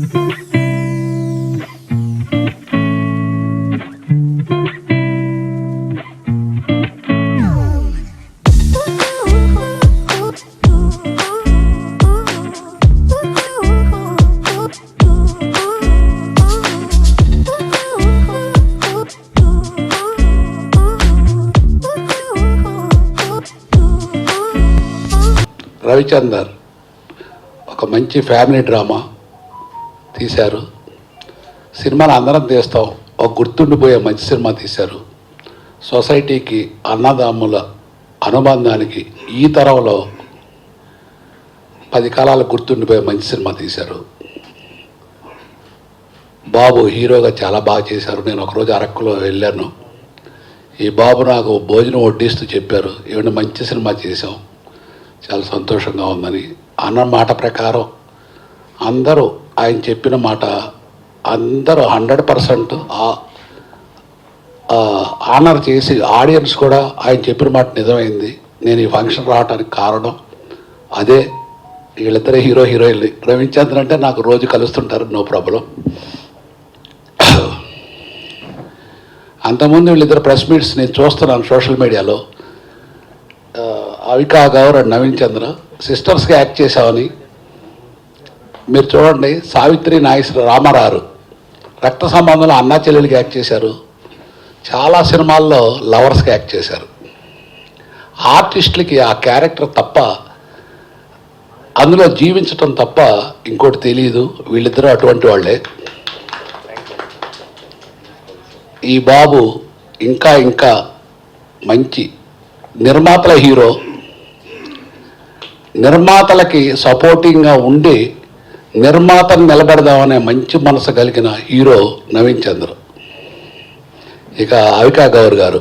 రవిచందర్ ఒక మంచి family drama తీశారు. సినిమాను అందరం తీస్తాం, ఒక గుర్తుండిపోయే మంచి సినిమా తీశారు. సొసైటీకి అన్నదమ్ముల అనుబంధానికి ఈ తరంలో 10 కాలాలు గుర్తుండిపోయే మంచి సినిమా తీశారు. బాబు హీరోగా చాలా బాగా చేశారు. నేను ఒకరోజు అరక్కులో వెళ్ళాను. ఈ బాబు నాకు భోజనం వడ్డిస్తూ చెప్పారు, ఏమైనా మంచి సినిమా చేశాం, చాలా సంతోషంగా ఉందని. అన్న మాట ప్రకారం అందరూ ఆయన చెప్పిన మాట అందరూ 100% ఆనర్ చేసి ఆడియన్స్ కూడా ఆయన చెప్పిన మాట నిజమైంది. నేను ఈ ఫంక్షన్ రావడానికి కారణం అదే. వీళ్ళిద్దరే హీరో హీరోయిన్లు. రవిచంద్రన్ అంటే నాకు రోజు కలుస్తుంటారు, నో ప్రాబ్లం. అంతకుముందు వీళ్ళిద్దరు ప్రెస్ మీట్స్ నేను చూస్తున్నాను సోషల్ మీడియాలో. అవికా గౌర్ అండ్ నవీన్ చంద్ర సిస్టర్స్గా యాక్ట్ చేశామని మీరు చూడండి. సావిత్రి నాగేశ్వర రామారావు రక్త సంబంధంలో అన్నా చెల్లెలికి యాక్ట్ చేశారు. చాలా సినిమాల్లో లవర్స్గా యాక్ట్ చేశారు. ఆర్టిస్టులకి ఆ క్యారెక్టర్ తప్ప, అందులో జీవించటం తప్ప ఇంకోటి తెలియదు. వీళ్ళిద్దరూ అటువంటి వాళ్ళే. ఈ బాబు ఇంకా ఇంకా మంచి నిర్మాతల హీరో, నిర్మాతలకి సపోర్టింగ్గా ఉండి నిర్మాతను నిలబెడదామనే మంచి మనసు కలిగిన హీరో నవీన్ చంద్ర. ఇక అవికా గౌర్ గారు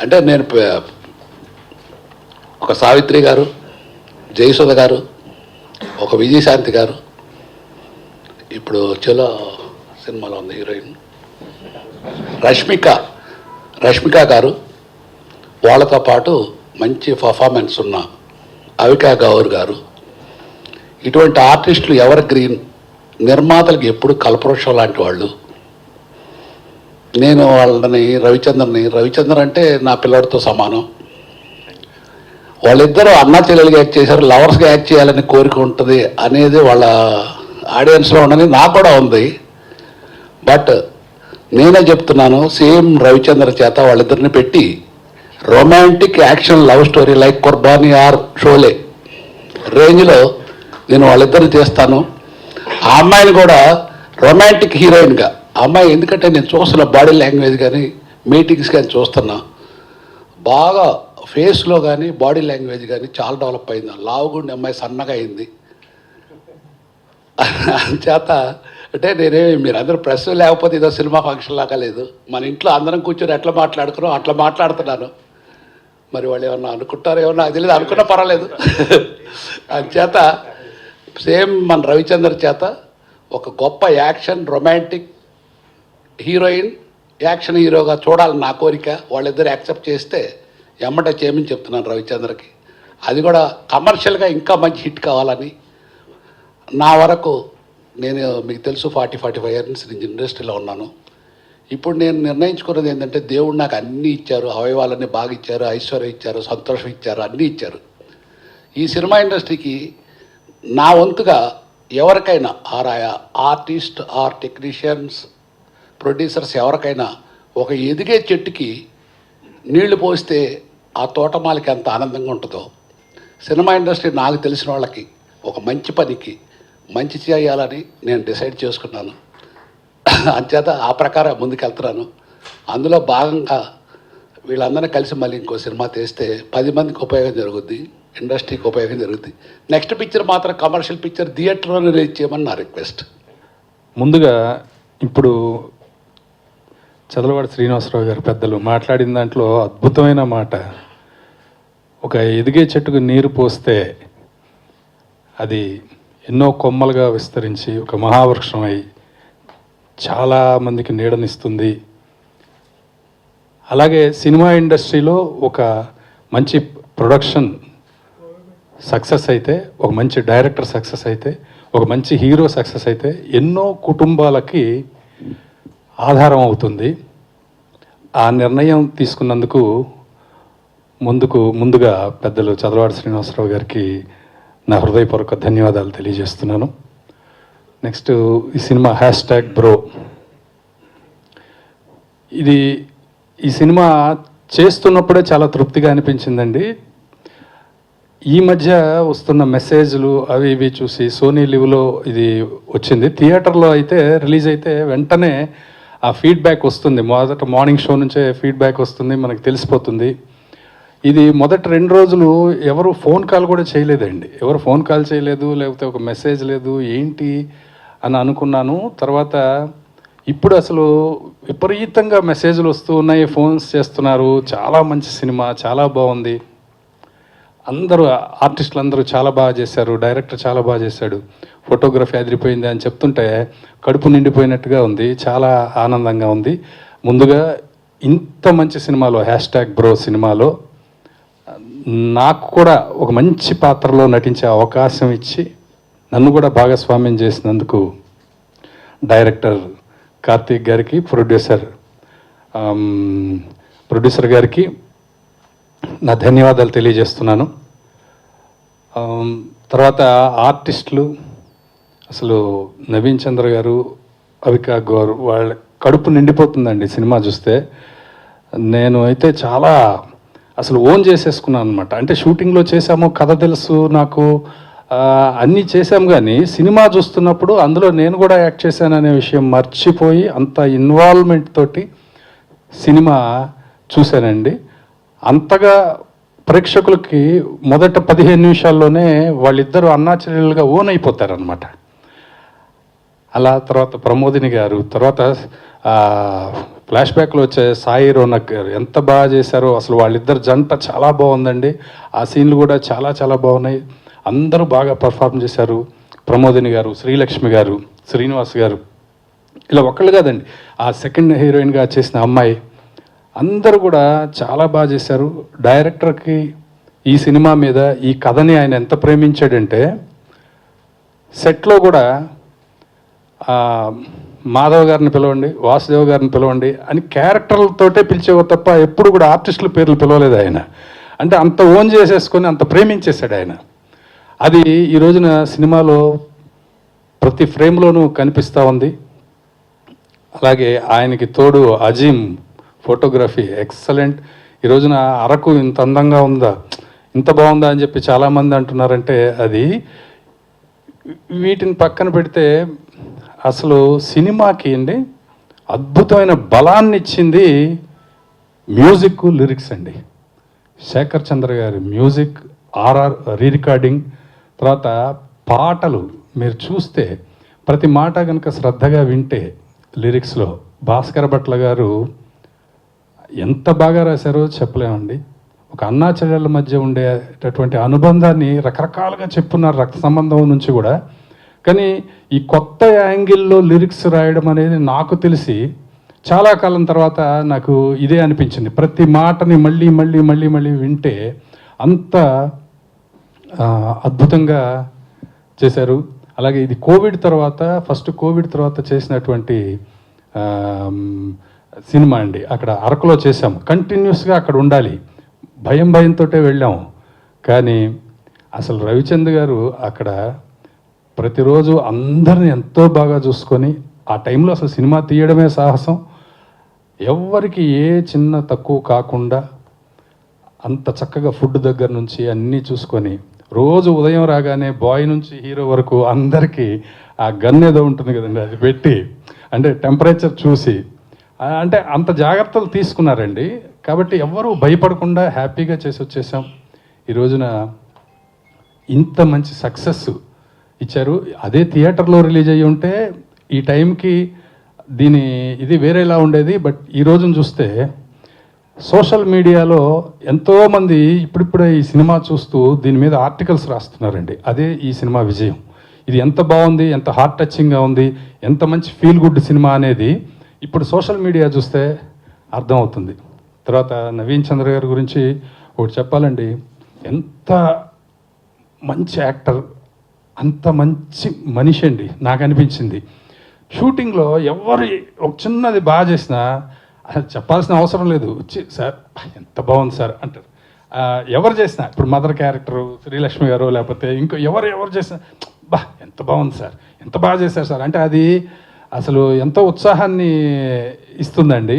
అంటే నేను ఒక సావిత్రి గారు, జయసుధ గారు, ఒక విజయశాంతి గారు, ఇప్పుడు చలో సినిమాలో ఉంది హీరోయిన్ రష్మిక గారు, వాళ్ళతో పాటు మంచి పర్ఫార్మెన్స్ ఉన్న అవికా గౌర్ గారు, ఇటువంటి ఆర్టిస్టులు ఎవర్ గ్రీన్, నిర్మాతలకు ఎప్పుడు కల్పవృక్షం లాంటి వాళ్ళు. నేను వాళ్ళని రవిచంద్రన్ అంటే నా పిల్లడితో సమానం. వాళ్ళిద్దరూ అన్నా చెల్లెలుగా యాక్ట్ చేశారు. లవర్స్గా యాక్ట్ చేయాలని కోరిక ఉంటుంది అనేది వాళ్ళ ఆడియన్స్లో ఉండని నాకు కూడా ఉంది. బట్ నేనే చెప్తున్నాను, సేమ్ రవిచంద్ర చేత వాళ్ళిద్దరిని పెట్టి romantic action love story like Qurbani or Sholay రేంజ్లో నేను వాళ్ళిద్దరిని చేస్తాను. ఆ అమ్మాయిని కూడా రొమాంటిక్ హీరోయిన్గా, ఆ అమ్మాయి ఎందుకంటే నేను చూస్తున్న బాడీ లాంగ్వేజ్ కానీ మీటింగ్స్ కానీ చూస్తున్నా, బాగా ఫేస్లో కానీ బాడీ లాంగ్వేజ్ కానీ చాలా డెవలప్ అయింది. లావుగుండి అమ్మాయి సన్నగా అయింది. చేత అంటే నేనేమి మీరు అందరూ ప్రెస్ లేకపోతే ఇదో సినిమా ఫంక్షన్ లాగా లేదు. మన ఇంట్లో అందరం కూర్చొని ఎట్లా మాట్లాడుకున్నాం అట్లా మాట్లాడుతున్నాను. మరి వాళ్ళు ఏమన్నా అనుకుంటారో ఏమన్నా అది లేదు, అనుకున్నా పర్వాలేదు. చేత సేమ్ మన రవిచంద్ర చేత ఒక గొప్ప యాక్షన్ రొమాంటిక్ హీరోయిన్ యాక్షన్ హీరోగా చూడాలని నా కోరిక. వాళ్ళిద్దరు యాక్సెప్ట్ చేస్తే ఎమ్మటే చేయమని చెప్తున్నాను రవిచంద్రకి. అది కూడా కమర్షియల్గా ఇంకా మంచి హిట్ కావాలని. నా వరకు నేను మీకు తెలుసు 40-45 ఇయర్స్ నుంచి ఇండస్ట్రీలో ఉన్నాను. ఇప్పుడు నేను నిర్ణయించుకున్నది ఏంటంటే, దేవుడు నాకు అన్నీ ఇచ్చారు, అవయవాలన్నీ బాగా ఇచ్చారు, ఐశ్వర్యం ఇచ్చారు, సంతోషం ఇచ్చారు, అన్నీ ఇచ్చారు. ఈ సినిమా ఇండస్ట్రీకి నా వంతుగా ఎవరికైనా ఆర్టిస్ట్ ఆర్ టెక్నీషియన్స్ ప్రొడ్యూసర్స్ ఎవరికైనా ఒక ఎదిగే చెట్టుకి నీళ్లు పోస్తే ఆ తోటమాలకి ఎంత ఆనందంగా ఉంటుందో, సినిమా ఇండస్ట్రీ నాకు తెలిసిన వాళ్ళకి ఒక మంచి పనికి మంచి చేయాలని నేను డిసైడ్ చేసుకున్నాను. అంచేత ఆ ప్రకారం ముందుకెళ్తున్నాను. అందులో భాగంగా వీళ్ళందరినీ కలిసి మళ్ళీ ఇంకో సినిమా తీస్తే 10 మందికి ఉపయోగం జరుగుద్ది, ఇండస్ట్రీకి ఉపయోగం జరుగుద్ది. నెక్స్ట్ పిక్చర్ మాత్రం కమర్షియల్ పిక్చర్ థియేటర్లోనే రిలీజ్ చేయమని నా రిక్వెస్ట్. ముందుగా ఇప్పుడు చదలవాడ శ్రీనివాసరావు గారు పెద్దలు మాట్లాడిన దాంట్లో అద్భుతమైన మాట, ఒక ఎదిగే చెట్టుకు నీరు పోస్తే అది ఎన్నో కొమ్మలుగా విస్తరించి ఒక మహావృక్షం అయి చాలామందికి నీడనిస్తుంది. అలాగే సినిమా ఇండస్ట్రీలో ఒక మంచి ప్రొడక్షన్ సక్సెస్ అయితే, ఒక మంచి డైరెక్టర్ సక్సెస్ అయితే, ఒక మంచి హీరో సక్సెస్ అయితే ఎన్నో కుటుంబాలకి ఆధారం అవుతుంది. ఆ నిర్ణయం తీసుకున్నందుకు ముందుగా పెద్దలు చదలవాడ శ్రీనివాసరావు గారికి నా హృదయపూర్వక ధన్యవాదాలు తెలియజేస్తున్నాను. నెక్స్ట్ ఈ సినిమా #బ్రో. ఈ సినిమా చేస్తున్నప్పుడే చాలా తృప్తిగా అనిపించిందండి. ఈ మధ్య వస్తున్న మెసేజ్లు అవి ఇవి చూసి సోనీ లివ్లో ఇది వచ్చింది. థియేటర్లో అయితే రిలీజ్ అయితే వెంటనే ఆ ఫీడ్బ్యాక్ వస్తుంది. మొదట మార్నింగ్ షో నుంచే ఫీడ్బ్యాక్ వస్తుంది, మనకు తెలిసిపోతుంది. ఇది మొదటి 2 రోజులు ఎవరు ఫోన్ కాల్ కూడా చేయలేదండి. ఎవరు ఫోన్ కాల్ చేయలేదు, లేకపోతే ఒక మెసేజ్ లేదు, ఏంటి అని అనుకున్నాను. తర్వాత ఇప్పుడు అసలు విపరీతంగా మెసేజ్లు వస్తూ ఉన్నాయి, ఫోన్స్ చేస్తున్నారు. చాలా మంచి సినిమా, చాలా బాగుంది, అందరూ ఆర్టిస్టులు అందరూ చాలా బాగా చేశారు, డైరెక్టర్ చాలా బాగా చేశాడు, ఫోటోగ్రఫీ అదిరిపోయింది అని చెప్తుంటే కడుపు నిండిపోయినట్టుగా ఉంది. చాలా ఆనందంగా ఉంది. ముందుగా ఇంత మంచి సినిమాలో #బ్రో సినిమాలో నాకు కూడా ఒక మంచి పాత్రలో నటించే అవకాశం ఇచ్చి నన్ను కూడా భాగస్వామ్యం చేసినందుకు డైరెక్టర్ కార్తీక్ గారికి, ప్రొడ్యూసర్ గారికి నా ధన్యవాదాలు తెలియజేస్తున్నాను. తర్వాత ఆర్టిస్టులు, అసలు నవీన్ చంద్ర గారు, అవికా గౌర్, వాళ్ళ కడుపు నిండిపోతుందండి సినిమా చూస్తే. నేను అయితే చాలా అసలు ఓన్ చేసేసుకున్నాను అనమాట. అంటే షూటింగ్లో చేసాము, కథ తెలుసు నాకు, అన్నీ చేసాం, కానీ సినిమా చూస్తున్నప్పుడు అందులో నేను కూడా యాక్ట్ చేశాననే విషయం మర్చిపోయి అంత ఇన్వాల్వ్మెంట్ తోటి సినిమా చూశానండి. అంతగా ప్రేక్షకులకి మొదట 15 నిమిషాల్లోనే వాళ్ళిద్దరూ అన్నాచెల్లెలుగా ఓన్ అయిపోతారనమాట. అలా తర్వాత ప్రమోదిని గారు, తర్వాత ఫ్లాష్ బ్యాక్లో వచ్చే సాయి రోనక్ గారు ఎంత బాగా చేశారో. అసలు వాళ్ళిద్దరు జంట చాలా బాగుందండి. ఆ సీన్లు కూడా చాలా చాలా బాగున్నాయి. అందరూ బాగా పర్ఫార్మ్ చేశారు. ప్రమోదిని గారు, శ్రీలక్ష్మి గారు, శ్రీనివాస్ గారు, ఇలా ఒక్కళ్ళు కాదండి, ఆ సెకండ్ హీరోయిన్గా చేసిన అమ్మాయి, అందరూ కూడా చాలా బాగా చేశారు. డైరెక్టర్కి ఈ సినిమా మీద ఈ కథని ఆయన ఎంత ప్రేమించాడంటే సెట్లో కూడా మాధవ్ గారిని పిలవండి, వాసుదేవ్ గారిని పిలవండి అని క్యారెక్టర్లతోటే పిలిచేవారు తప్ప ఎప్పుడు కూడా ఆర్టిస్టుల పేర్లు పిలవలేదు ఆయన. అంటే అంత ఓన్ చేసేసుకొని అంత ప్రేమించేశాడు ఆయన. అది ఈ రోజున సినిమాలో ప్రతి ఫ్రేమ్లోనూ కనిపిస్తూ ఉంది. అలాగే ఆయనకి తోడు అజీమ్, ఫోటోగ్రఫీ ఎక్సలెంట్. ఈ రోజున అరకు ఇంత అందంగా ఉందా, ఇంత బాగుందా అని చెప్పి చాలామంది అంటున్నారంటే అది వీటిని పక్కన పెడితే అసలు సినిమాకి అండి అద్భుతమైన బలాన్ని ఇచ్చింది మ్యూజిక్, లిరిక్స్ అండి. శేఖర్ చంద్ర గారి మ్యూజిక్, రీ రికార్డింగ్, తర్వాత పాటలు మీరు చూస్తే ప్రతి మాట కనుక శ్రద్ధగా వింటే లిరిక్స్లో భాస్కర భట్ల గారు ఎంత బాగా రాశారో చెప్పలేమండి. ఒక అన్నా చెల్లెళ్ళ మధ్య ఉండేటటువంటి అనుబంధాన్ని రకరకాలుగా చెప్పున్నారు, రక్త సంబంధం నుంచి కూడా. కానీ ఈ కొత్త యాంగిల్లో లిరిక్స్ రాయడం అనేది నాకు తెలిసి చాలా కాలం తర్వాత నాకు ఇదే అనిపించింది. ప్రతి మాటని మళ్ళీ మళ్ళీ మళ్ళీ మళ్ళీ వింటే అంత అద్భుతంగా చేశారు. అలాగే ఇది ఫస్ట్ కోవిడ్ తర్వాత చేసినటువంటి సినిమా అండి. అక్కడ అరకులో చేసాము, కంటిన్యూస్గా అక్కడ ఉండాలి, భయంతో వెళ్ళాము. కానీ అసలు రవిచంద్ర గారు అక్కడ ప్రతిరోజు అందరిని ఎంతో బాగా చూసుకొని, ఆ టైంలో అసలు సినిమా తీయడమే సాహసం, ఎవ్వరికి ఏ చిన్న తక్కువ కాకుండా అంత చక్కగా ఫుడ్ దగ్గర నుంచి అన్నీ చూసుకొని, రోజు ఉదయం రాగానే బాయ్ నుంచి హీరో వరకు అందరికీ ఆ గన్ ఏదో ఉంటుంది కదండి, అది పెట్టి అంటే టెంపరేచర్ చూసి, అంటే అంత జాగ్రత్తలు తీసుకున్నారండి. కాబట్టి ఎవ్వరూ భయపడకుండా హ్యాపీగా చేసి వచ్చేసాం. ఈ రోజున ఇంత మంచి సక్సెస్ ఇచ్చారు. అదే థియేటర్లో రిలీజ్ అయ్యి ఉంటే ఈ టైంకి ఇది వేరేలా ఉండేది. బట్ ఈ రోజున చూస్తే సోషల్ మీడియాలో ఎంతోమంది ఇప్పుడిప్పుడే ఈ సినిమా చూస్తూ దీని మీద ఆర్టికల్స్ రాస్తున్నారండి. అదే ఈ సినిమా విజయం. ఇది ఎంత బాగుంది, ఎంత హార్ట్ టచింగ్గా ఉంది, ఎంత మంచి ఫీల్ గుడ్ సినిమా అనేది ఇప్పుడు సోషల్ మీడియా చూస్తే అర్థమవుతుంది. తర్వాత నవీన్ చంద్ర గారి గురించి ఒకటి చెప్పాలండి, ఎంత మంచి యాక్టర్, అంత మంచి మనిషి అండి నాకు అనిపించింది. షూటింగ్లో ఎవరు ఒక చిన్నది బాగా చేసినా అసలు చెప్పాల్సిన అవసరం లేదు, వచ్చి సార్ ఎంత బాగుంది సార్ అంటారు. ఎవరు చేసినా ఇప్పుడు మదర్ క్యారెక్టరు శ్రీలక్ష్మి గారు లేకపోతే ఇంకో ఎవరు చేసినా బా ఎంత బాగుంది సార్, ఎంత బాగా చేశారు సార్ అంటే అది అసలు ఎంతో ఉత్సాహాన్ని ఇస్తుందండి.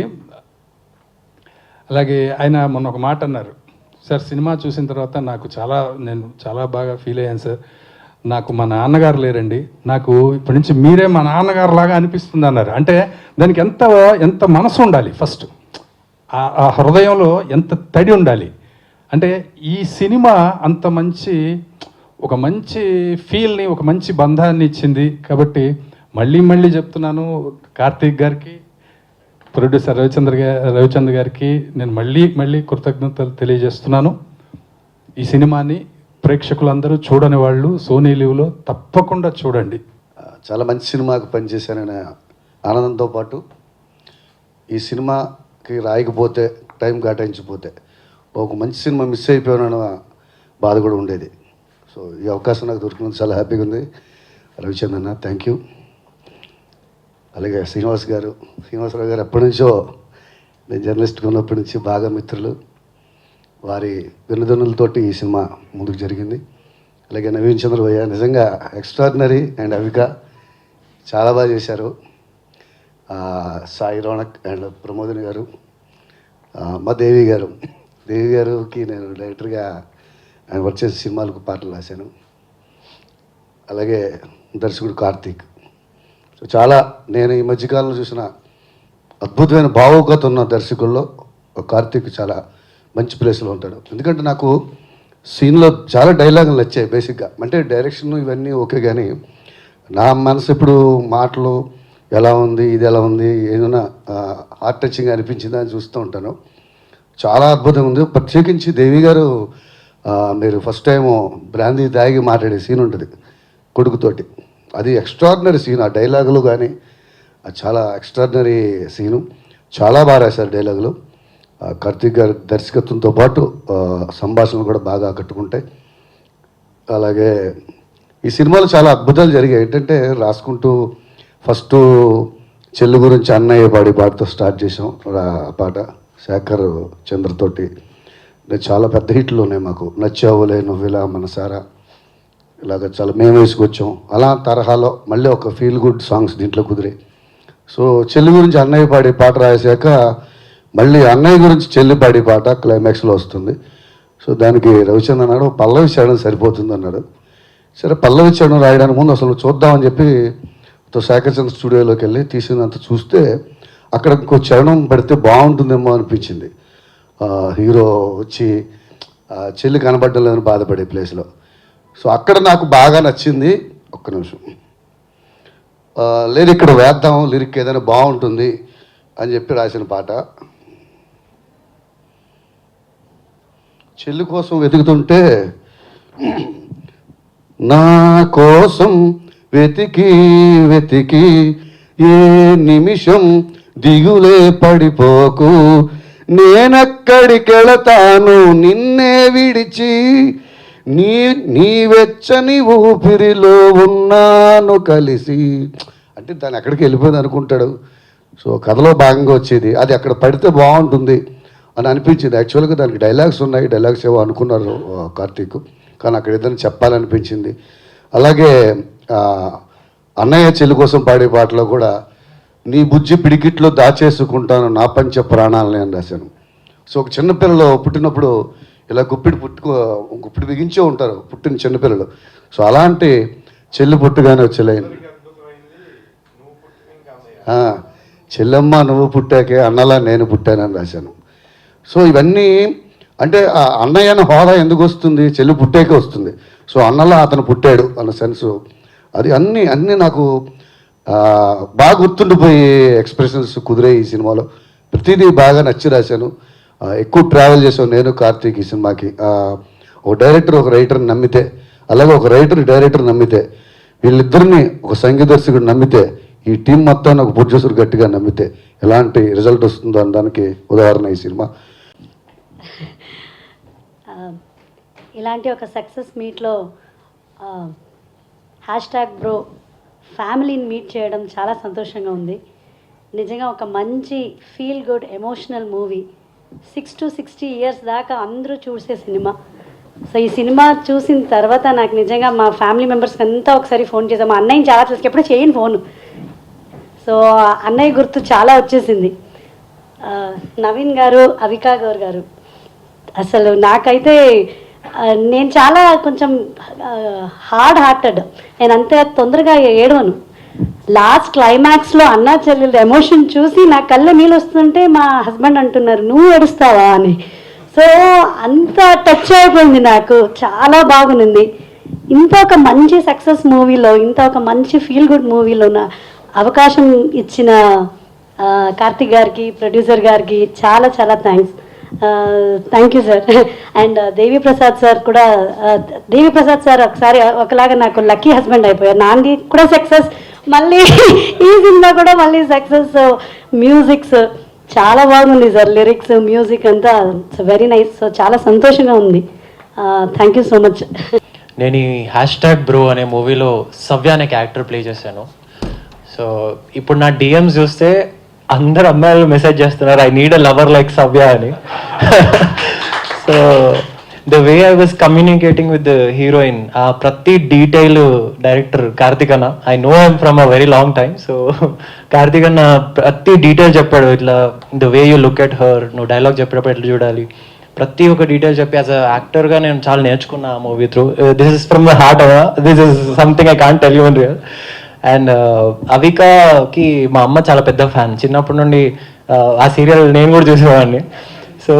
అలాగే ఆయన మొన్న ఒక మాట అన్నారు, సార్ సినిమా చూసిన తర్వాత నేను చాలా బాగా ఫీల్ అయ్యాను సార్, నాకు మా నాన్నగారు లేరండి, నాకు ఇప్పటి నుంచి మీరే మా నాన్నగారు లాగా అనిపిస్తుంది అన్నారు. అంటే దానికి ఎంత మనసు ఉండాలి, ఫస్ట్ ఆ హృదయంలో ఎంత తడి ఉండాలి. అంటే ఈ సినిమా అంత ఒక మంచి ఫీల్ని, ఒక మంచి బంధాన్ని ఇచ్చింది. కాబట్టి మళ్ళీ చెప్తున్నాను, కార్తీక్ గారికి, ప్రొడ్యూసర్ రవిచంద్ర గారికి నేను మళ్ళీ కృతజ్ఞతలు తెలియజేస్తున్నాను. ఈ సినిమాని ప్రేక్షకులందరూ చూడని వాళ్ళు సోనీ లీవ్లో తప్పకుండా చూడండి. చాలా మంచి సినిమాకి పనిచేశాననే ఆనందంతో పాటు ఈ సినిమాకి రాయకపోతే, టైం కేటాయించకపోతే ఒక మంచి సినిమా మిస్ అయిపోయానన్న బాధ కూడా ఉండేది. సో ఈ అవకాశం నాకు దొరికినందుకు చాలా హ్యాపీగా ఉంది. రవిచంద్రన్న థ్యాంక్ యూ. అలాగే శ్రీనివాసరావు గారు ఎప్పటి నుంచో, నేను జర్నలిస్ట్గా ఉన్నప్పటి నుంచి బాగా మిత్రులు. వారి వెన్నుదన్నులతోటి ఈ సినిమా ముందుకు జరిగింది. అలాగే నవీన్ చంద్రభయ్య నిజంగా ఎక్స్ట్రాడినరీ, అండ్ అవిక చాలా బాగా చేశారు. సాయి రోనక్ అండ్ ప్రమోదిని గారు, మా దేవి గారికి నేను డైరెక్టర్గా ఆయన వర్క్ చేసే సినిమాలకు పాటలు రాశాను. అలాగే దర్శకుడు కార్తీక్. సో చాలా నేను ఈ మధ్యకాలంలో చూసిన అద్భుతమైన భావుకత ఉన్న దర్శకుల్లో కార్తీక్ చాలా మంచి ప్లేస్లో ఉంటాడు. ఎందుకంటే నాకు సీన్లో చాలా డైలాగులు నచ్చాయి బేసిక్గా. అంటే డైరెక్షన్ ఇవన్నీ ఓకే, కానీ నా మనసు ఇప్పుడు మాటలు ఎలా ఉంది, ఇది ఎలా ఉంది, ఏదైనా హార్ట్ టచింగ్ అనిపించిందా అని చూస్తూ ఉంటాను. చాలా అద్భుతంగా ఉంది. ప్రత్యేకించి దేవి గారు, మీరు ఫస్ట్ టైము బ్రాందీ తాగి మాట్లాడే సీన్ ఉంటుంది కొడుకుతోటి, అది ఎక్స్ట్రాడినరీ సీన్. ఆ డైలాగులు కానీ చాలా ఎక్స్ట్రాడినరీ సీను, చాలా బాగా రాశారు డైలాగులు. కార్తీక్ గారి దర్శకత్వంతో పాటు సంభాషణలు కూడా బాగా ఆకట్టుకుంటాయి. అలాగే ఈ సినిమాలో చాలా అద్భుతాలు జరిగాయి. ఏంటంటే రాసుకుంటూ ఫస్ట్ చెల్లు గురించి అన్నయ్య పాటతో స్టార్ట్ చేసాం. ఆ పాట శేఖర్ చంద్రతోటి చాలా పెద్ద హిట్లు ఉన్నాయి మాకు. నచ్చావులే నువ్విలా మనసారా, ఇలాగ చాలా మేము వేసుకొచ్చాం. అలా తరహాలో మళ్ళీ ఒక ఫీల్ గుడ్ సాంగ్స్ దీంట్లో కుదిరాయి. సో చెల్లి గురించి అన్నయ్య పాడే పాట రాసాక మళ్ళీ అన్నయ్య గురించి చెల్లి పాడే పాట క్లైమాక్స్లో వస్తుంది. సో దానికి రవిచంద్ర అన్నాడు పల్లవి చరణం సరిపోతుంది అన్నాడు. సరే పల్లవి చరణం రాయడానికి ముందు అసలు చూద్దామని చెప్పి శేఖర్ చంద్ర స్టూడియోలోకి వెళ్ళి తీసినంత చూస్తే అక్కడ ఇంకో చరణం పెడితే బాగుంటుందేమో అనిపించింది. హీరో వచ్చి చెల్లి కనబడడం లేదని బాధపడే ప్లేస్లో. సో అక్కడ నాకు బాగా నచ్చింది. ఒక్క నిమిషం, లేదు ఇక్కడ వేద్దాం, లిరిక్ ఏదైనా బాగుంటుంది అని చెప్పి రాసిన పాట. చెల్లి కోసం వెతుకుతుంటే, నా కోసం వెతికి వెతికి ఏ నిమిషం దిగులే పడిపోకు, నేనెక్కడికెళతాను నిన్నే విడిచి, నీ వెచ్చని ఊపిరిలో ఉన్నాను కలిసి. అంటే దాన్ని ఎక్కడికి వెళ్ళిపోయింది అనుకుంటాడు. సో కథలో భాగంగా వచ్చేది అది అక్కడ పడితే బాగుంటుంది అని అనిపించింది. యాక్చువల్గా దానికి డైలాగ్స్ ఉన్నాయి, డైలాగ్స్ ఏవో అనుకున్నారు కార్తీక్, కానీ అక్కడ ఏదైనా చెప్పాలనిపించింది. అలాగే అన్నయ్య చెల్లి కోసం పాడే పాటలో కూడా నీ బుజ్జి పిడికిట్లో దాచేసుకుంటాను నా పంచ ప్రాణాలని అని రాశాను. సో ఒక చిన్నపిల్లలు పుట్టినప్పుడు ఇలా గుప్పిడి బిగించే ఉంటారు పుట్టిన చిన్నపిల్లలు. సో అలాంటి చెల్లి పుట్టుగానే వచ్చేలైంది. చెల్లెమ్మ నువ్వు పుట్టాకే అన్నలా నేను పుట్టానని రాశాను. సో ఇవన్నీ అంటే అన్నయ్య అన్న హోదా ఎందుకు వస్తుంది, చెల్లి పుట్టాకే వస్తుంది. సో అన్నలా అతను పుట్టాడు అన్న సెన్సు, అది అన్నీ నాకు బాగా గుర్తుండిపోయి ఎక్స్ప్రెషన్స్ కుదిరాయి ఈ సినిమాలో. ప్రతిదీ బాగా నచ్చి రాశాను. ఎక్కువ ట్రావెల్ చేసాం నేను కార్తీక్ ఈ సినిమాకి. ఒక డైరెక్టర్ ఒక రైటర్ని నమ్మితే, అలాగే ఒక రైటర్ డైరెక్టర్ నమ్మితే, వీళ్ళిద్దరిని ఒక సంగీత దర్శకుడు నమ్మితే, ఈ టీం మొత్తాన్ని ఒక ప్రొడ్యూసర్ గట్టిగా నమ్మితే ఎలాంటి రిజల్ట్ వస్తుందో అనడానికి ఉదాహరణ ఈ సినిమా. ఇలాంటి ఒక సక్సెస్ మీట్లో #బ్రో ఫ్యామిలీని మీట్ చేయడం చాలా సంతోషంగా ఉంది. నిజంగా ఒక మంచి feel good emotional movie. 6 to 60 years దాకా అందరూ చూసే సినిమా. సో ఈ సినిమా చూసిన తర్వాత నాకు నిజంగా మా ఫ్యామిలీ మెంబర్స్కి అంతా ఒకసారి ఫోన్ చేసాం. మా అన్నయ్యని చాలా చూసి ఎప్పుడూ చేయను ఫోను. సో అన్నయ్య గుర్తు చాలా వచ్చేసింది. నవీన్ గారు, అవికా గౌర్ గారు, అసలు నాకైతే నేను చాలా కొంచెం హార్డ్ హార్టెడ్. నేను అంత తొందరగా ఏడవను. లాస్ట్ క్లైమాక్స్లో అన్నా చెల్లెలు ఎమోషన్ చూసి నా కళ్ళ నీళ్ళు వస్తుంటే మా హస్బెండ్ అంటున్నారు, నువ్వు ఏడుస్తావా అని. సో అంత టచ్ అయిపోయింది నాకు. చాలా బాగుంది. ఇంత ఒక మంచి సక్సెస్ మూవీలో, ఇంత ఒక మంచి ఫీల్ గుడ్ మూవీలో నా అవకాశం ఇచ్చిన కార్తిక్ గారికి, ప్రొడ్యూసర్ గారికి చాలా చాలా thank you sir. And Devi Prasad sir కూడా, దేవి ప్రసాద్ సార్ ఒకసారి ఒకలాగా నాకు లక్కీ హస్బెండ్ అయిపోయారు. నాన్నకి కూడా సక్సెస్, మళ్ళీ ఈ సినిమా కూడా మళ్ళీ సక్సెస్. మ్యూజిక్స్ చాలా బాగుంది సార్, లిరిక్స్, మ్యూజిక్ అంతా వెరీ నైస్. సో చాలా సంతోషంగా ఉంది. Thank you so much. నేను ఈ #బ్రో అనే మూవీలో సవ్య అనే క్యారెక్టర్ ప్లే చేశాను. సో ఇప్పుడు నా డిఎమ్స్ చూస్తే అందరు అమ్మాయిలు మెసేజ్ చేస్తున్నారు, I need a lover like సవ్య అని. So the way I was communicating with the heroine, ఆ ప్రతి డీటెయిల్ డైరెక్టర్ కార్తిక్ అన్న, I know him from a very long time. So Karthik అన్న ప్రతి డీటెయిల్ చెప్పాడు. ఇట్లా the way you look at her, నువ్వు డైలాగ్ చెప్పేటప్పుడు ఎట్లా చూడాలి, ప్రతి ఒక్క డీటెయిల్ చెప్పి యాజ్ అ యాక్టర్గా నేను చాలా నేర్చుకున్నా ఆ movie through. This is from the heart, this is something I can't tell you in real. And అవికాకి మా అమ్మ చాలా పెద్ద ఫ్యాన్. చిన్నప్పటి నుండి ఆ సీరియల్ నేను కూడా చూసేవాడిని. సో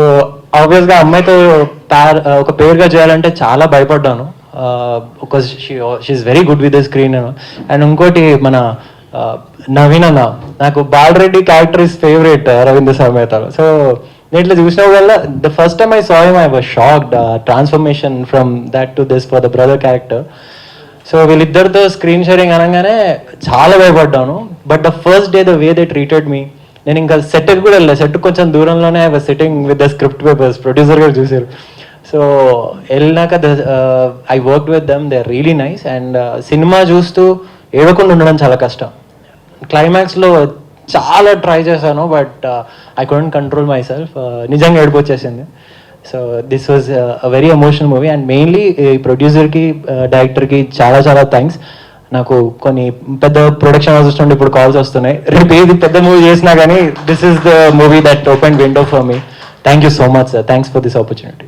ఆబ్వియస్గా అమ్మాయితో ఒక పేరుగా చేయాలంటే చాలా భయపడ్డాను. ఒక she's very good with the screen. And ఇంకోటి మన నవీన్ అన్న, నాకు Balareddy character is favourite Raveendra సమేతలో. సో నేను ఇట్లా చూసిన వల్ల the first time I saw him I was shocked, transformation from that to this for the brother character. So వీళ్ళిద్దరితో స్క్రీన్ షేరింగ్ అనగానే చాలా భయపడ్డాను. But the first day the way they treated me, నేను ఇంకా సెట్కి కూడా వెళ్ళలేదు. సెట్ కొంచెం దూరంలోనే I was sitting with the script papers, producer గారు చూసారు. సో వెళ్ళినాక I work with them, they are really nice. And cinema చూస్తూ ఏడవకుండా ఉండడం చాలా కష్టం. క్లైమాక్స్లో చాలా ట్రై చేశాను, but I couldn't control my self. నిజంగా ఏడుపు వచ్చేసింది. So this was a very emotional movie. And mainly ఈ ప్రొడ్యూసర్కి, డైరెక్టర్కి చాలా చాలా థ్యాంక్స్. నాకు కొన్ని పెద్ద ప్రొడక్షన్ హౌసెస్ నుండి ఇప్పుడు కాల్స్ వస్తున్నాయి, రేపు ఏది పెద్ద మూవీ చేసినా కానీ this is the movie that open window for me. Thank you so much sir, thanks for this opportunity.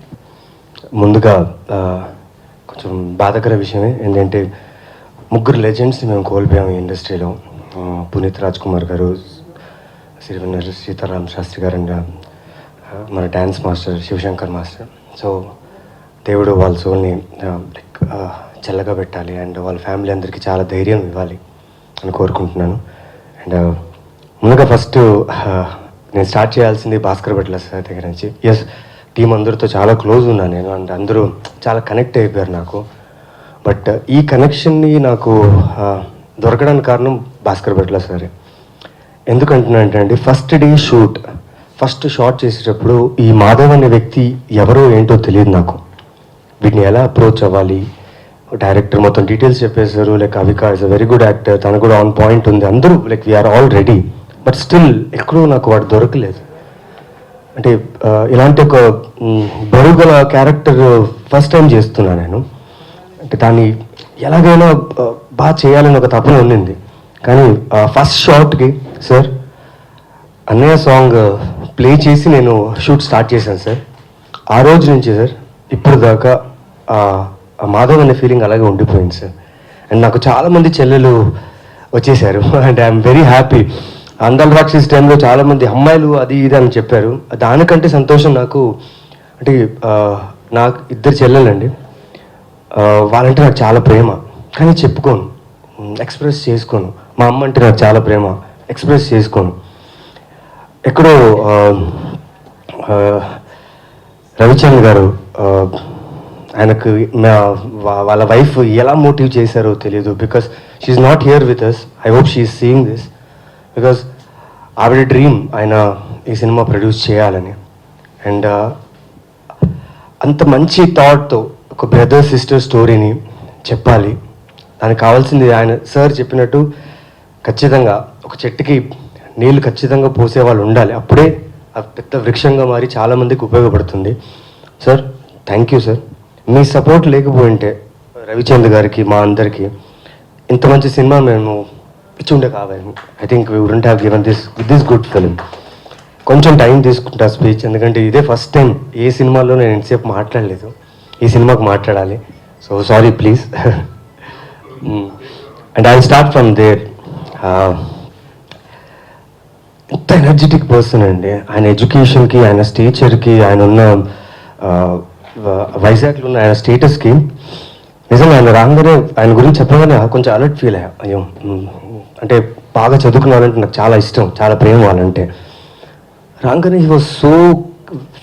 ముందుగా కొంచెం బాధాకర విషయమే ఏంటంటే, ముగ్గురు లెజెండ్స్ని మేము కోల్పోయాము ఈ ఇండస్ట్రీలో. పునీత్ రాజ్ కుమార్ గారు, సిరివెన్నెల సీతారాం శాస్త్రి గారు, అండ్ మన dance master Shivashankar master. So దేవుడు వాళ్ళ సోల్ని లైక్ చల్లగా పెట్టాలి, అండ్ వాళ్ళ ఫ్యామిలీ అందరికీ చాలా ధైర్యం ఇవ్వాలి అని కోరుకుంటున్నాను. అండ్ ముందుగా ఫస్ట్ నేను స్టార్ట్ చేయాల్సింది భాస్కర్ భట్ల సార్ దగ్గర నుంచి. ఎస్, టీం అందరితో చాలా క్లోజ్ ఉన్నాను నేను, అండ్ అందరూ చాలా కనెక్ట్ అయిపోయారు నాకు. బట్ ఈ కనెక్షన్ని నాకు దొరకడానికి కారణం భాస్కర్ భట్ల సార్. ఎందుకంటున్నానంటే అండి, first day shoot, first shot చేసేటప్పుడు ఈ మాధవ్ అనే వ్యక్తి ఎవరో ఏంటో తెలియదు నాకు. వీటిని ఎలా అప్రోచ్ అవ్వాలి, డైరెక్టర్ మొత్తం డీటెయిల్స్ చెప్పేశారు. Like Avika is a very good actor, తను కూడా ఆన్ పాయింట్ ఉంది, అందరూ like we're all ready. But still ఎక్కడో నాకు వాడు దొరకలేదు. అంటే ఇలాంటి ఒక బరువుగల క్యారెక్టర్ ఫస్ట్ టైం చేస్తున్నా నేను. అంటే దాన్ని ఎలాగైనా బాగా చేయాలని ఒక తపన ఉండింది. కానీ ఫస్ట్ షాట్కి సార్ అన్నయ్య సాంగ్ ప్లే చేసి నేను షూట్ స్టార్ట్ చేశాను సార్. ఆ రోజు నుంచి సార్ ఇప్పుడు దాకా మాధవ్ అనే ఫీలింగ్ అలాగే ఉండిపోయింది సార్. అండ్ నాకు చాలామంది చెల్లెలు వచ్చేసారు, అండ్ ఐఎమ్ వెరీ హ్యాపీ. అందల్ రాక్షస్ టైంలో చాలామంది అమ్మాయిలు అది ఇది అని చెప్పారు. దానికంటే సంతోషం నాకు, అంటే నాకు 2 చెల్లెలండి. వాళ్ళంటే నాకు చాలా ప్రేమ, కానీ చెప్పుకోను, ఎక్స్ప్రెస్ చేసుకోను. మా అమ్మ అంటే నాకు చాలా ప్రేమ, ఎక్స్ప్రెస్ చేసుకోను. ఎక్కడో రవిచంద్ర గారు ఆయనకు వాళ్ళ వైఫ్ ఎలా మోటివ్ చేశారో తెలియదు. Because she's not here with us. I hope she's seeing this. Because ఆవిడ డ్రీమ్ ఆయన ఈ సినిమా ప్రొడ్యూస్ చేయాలని. అండ్ అంత మంచి థాట్తో ఒక బ్రదర్ సిస్టర్ స్టోరీని చెప్పాలి. దానికి కావాల్సింది ఆయన సార్ చెప్పినట్టు ఖచ్చితంగా ఒక చెట్టుకి నీళ్లు ఖచ్చితంగా పోసే వాళ్ళు ఉండాలి. అప్పుడే ఆ పెద్ద వృక్షంగా మారి చాలామందికి ఉపయోగపడుతుంది. Sir thank you sir. మీ సపోర్ట్ లేకపోయింటే రవిచంద్ర గారికి మా అందరికీ ఇంత మంచి సినిమా మేము ఇచ్చుండే కావాలి. I think we wouldn't have given this good film. కొంచెం టైం తీసుకుంటా స్పీచ్, ఎందుకంటే ఇదే ఫస్ట్ టైం ఏ సినిమాలో నేను ఎంతసేపు మాట్లాడలేదు. ఈ సినిమాకి మాట్లాడాలి. So sorry please. And I start from there. ఎంత ఎనర్జెటిక్ పర్సన్ అండి. ఆయన ఎడ్యుకేషన్కి, ఆయన స్టేచర్కి, ఆయన ఉన్న వైజాగ్లో ఉన్న ఆయన స్టేటస్కి నిజంగా ఆయన రాగానే ఆయన గురించి చెప్పగానే కొంచెం అలర్ట్ ఫీల్ అయ్యా. అయ్యో అంటే బాగా చదువుకున్నానంటే నాకు చాలా ఇష్టం, చాలా ప్రేమ వాళ్ళంటే. రాగానే హీ వాజ్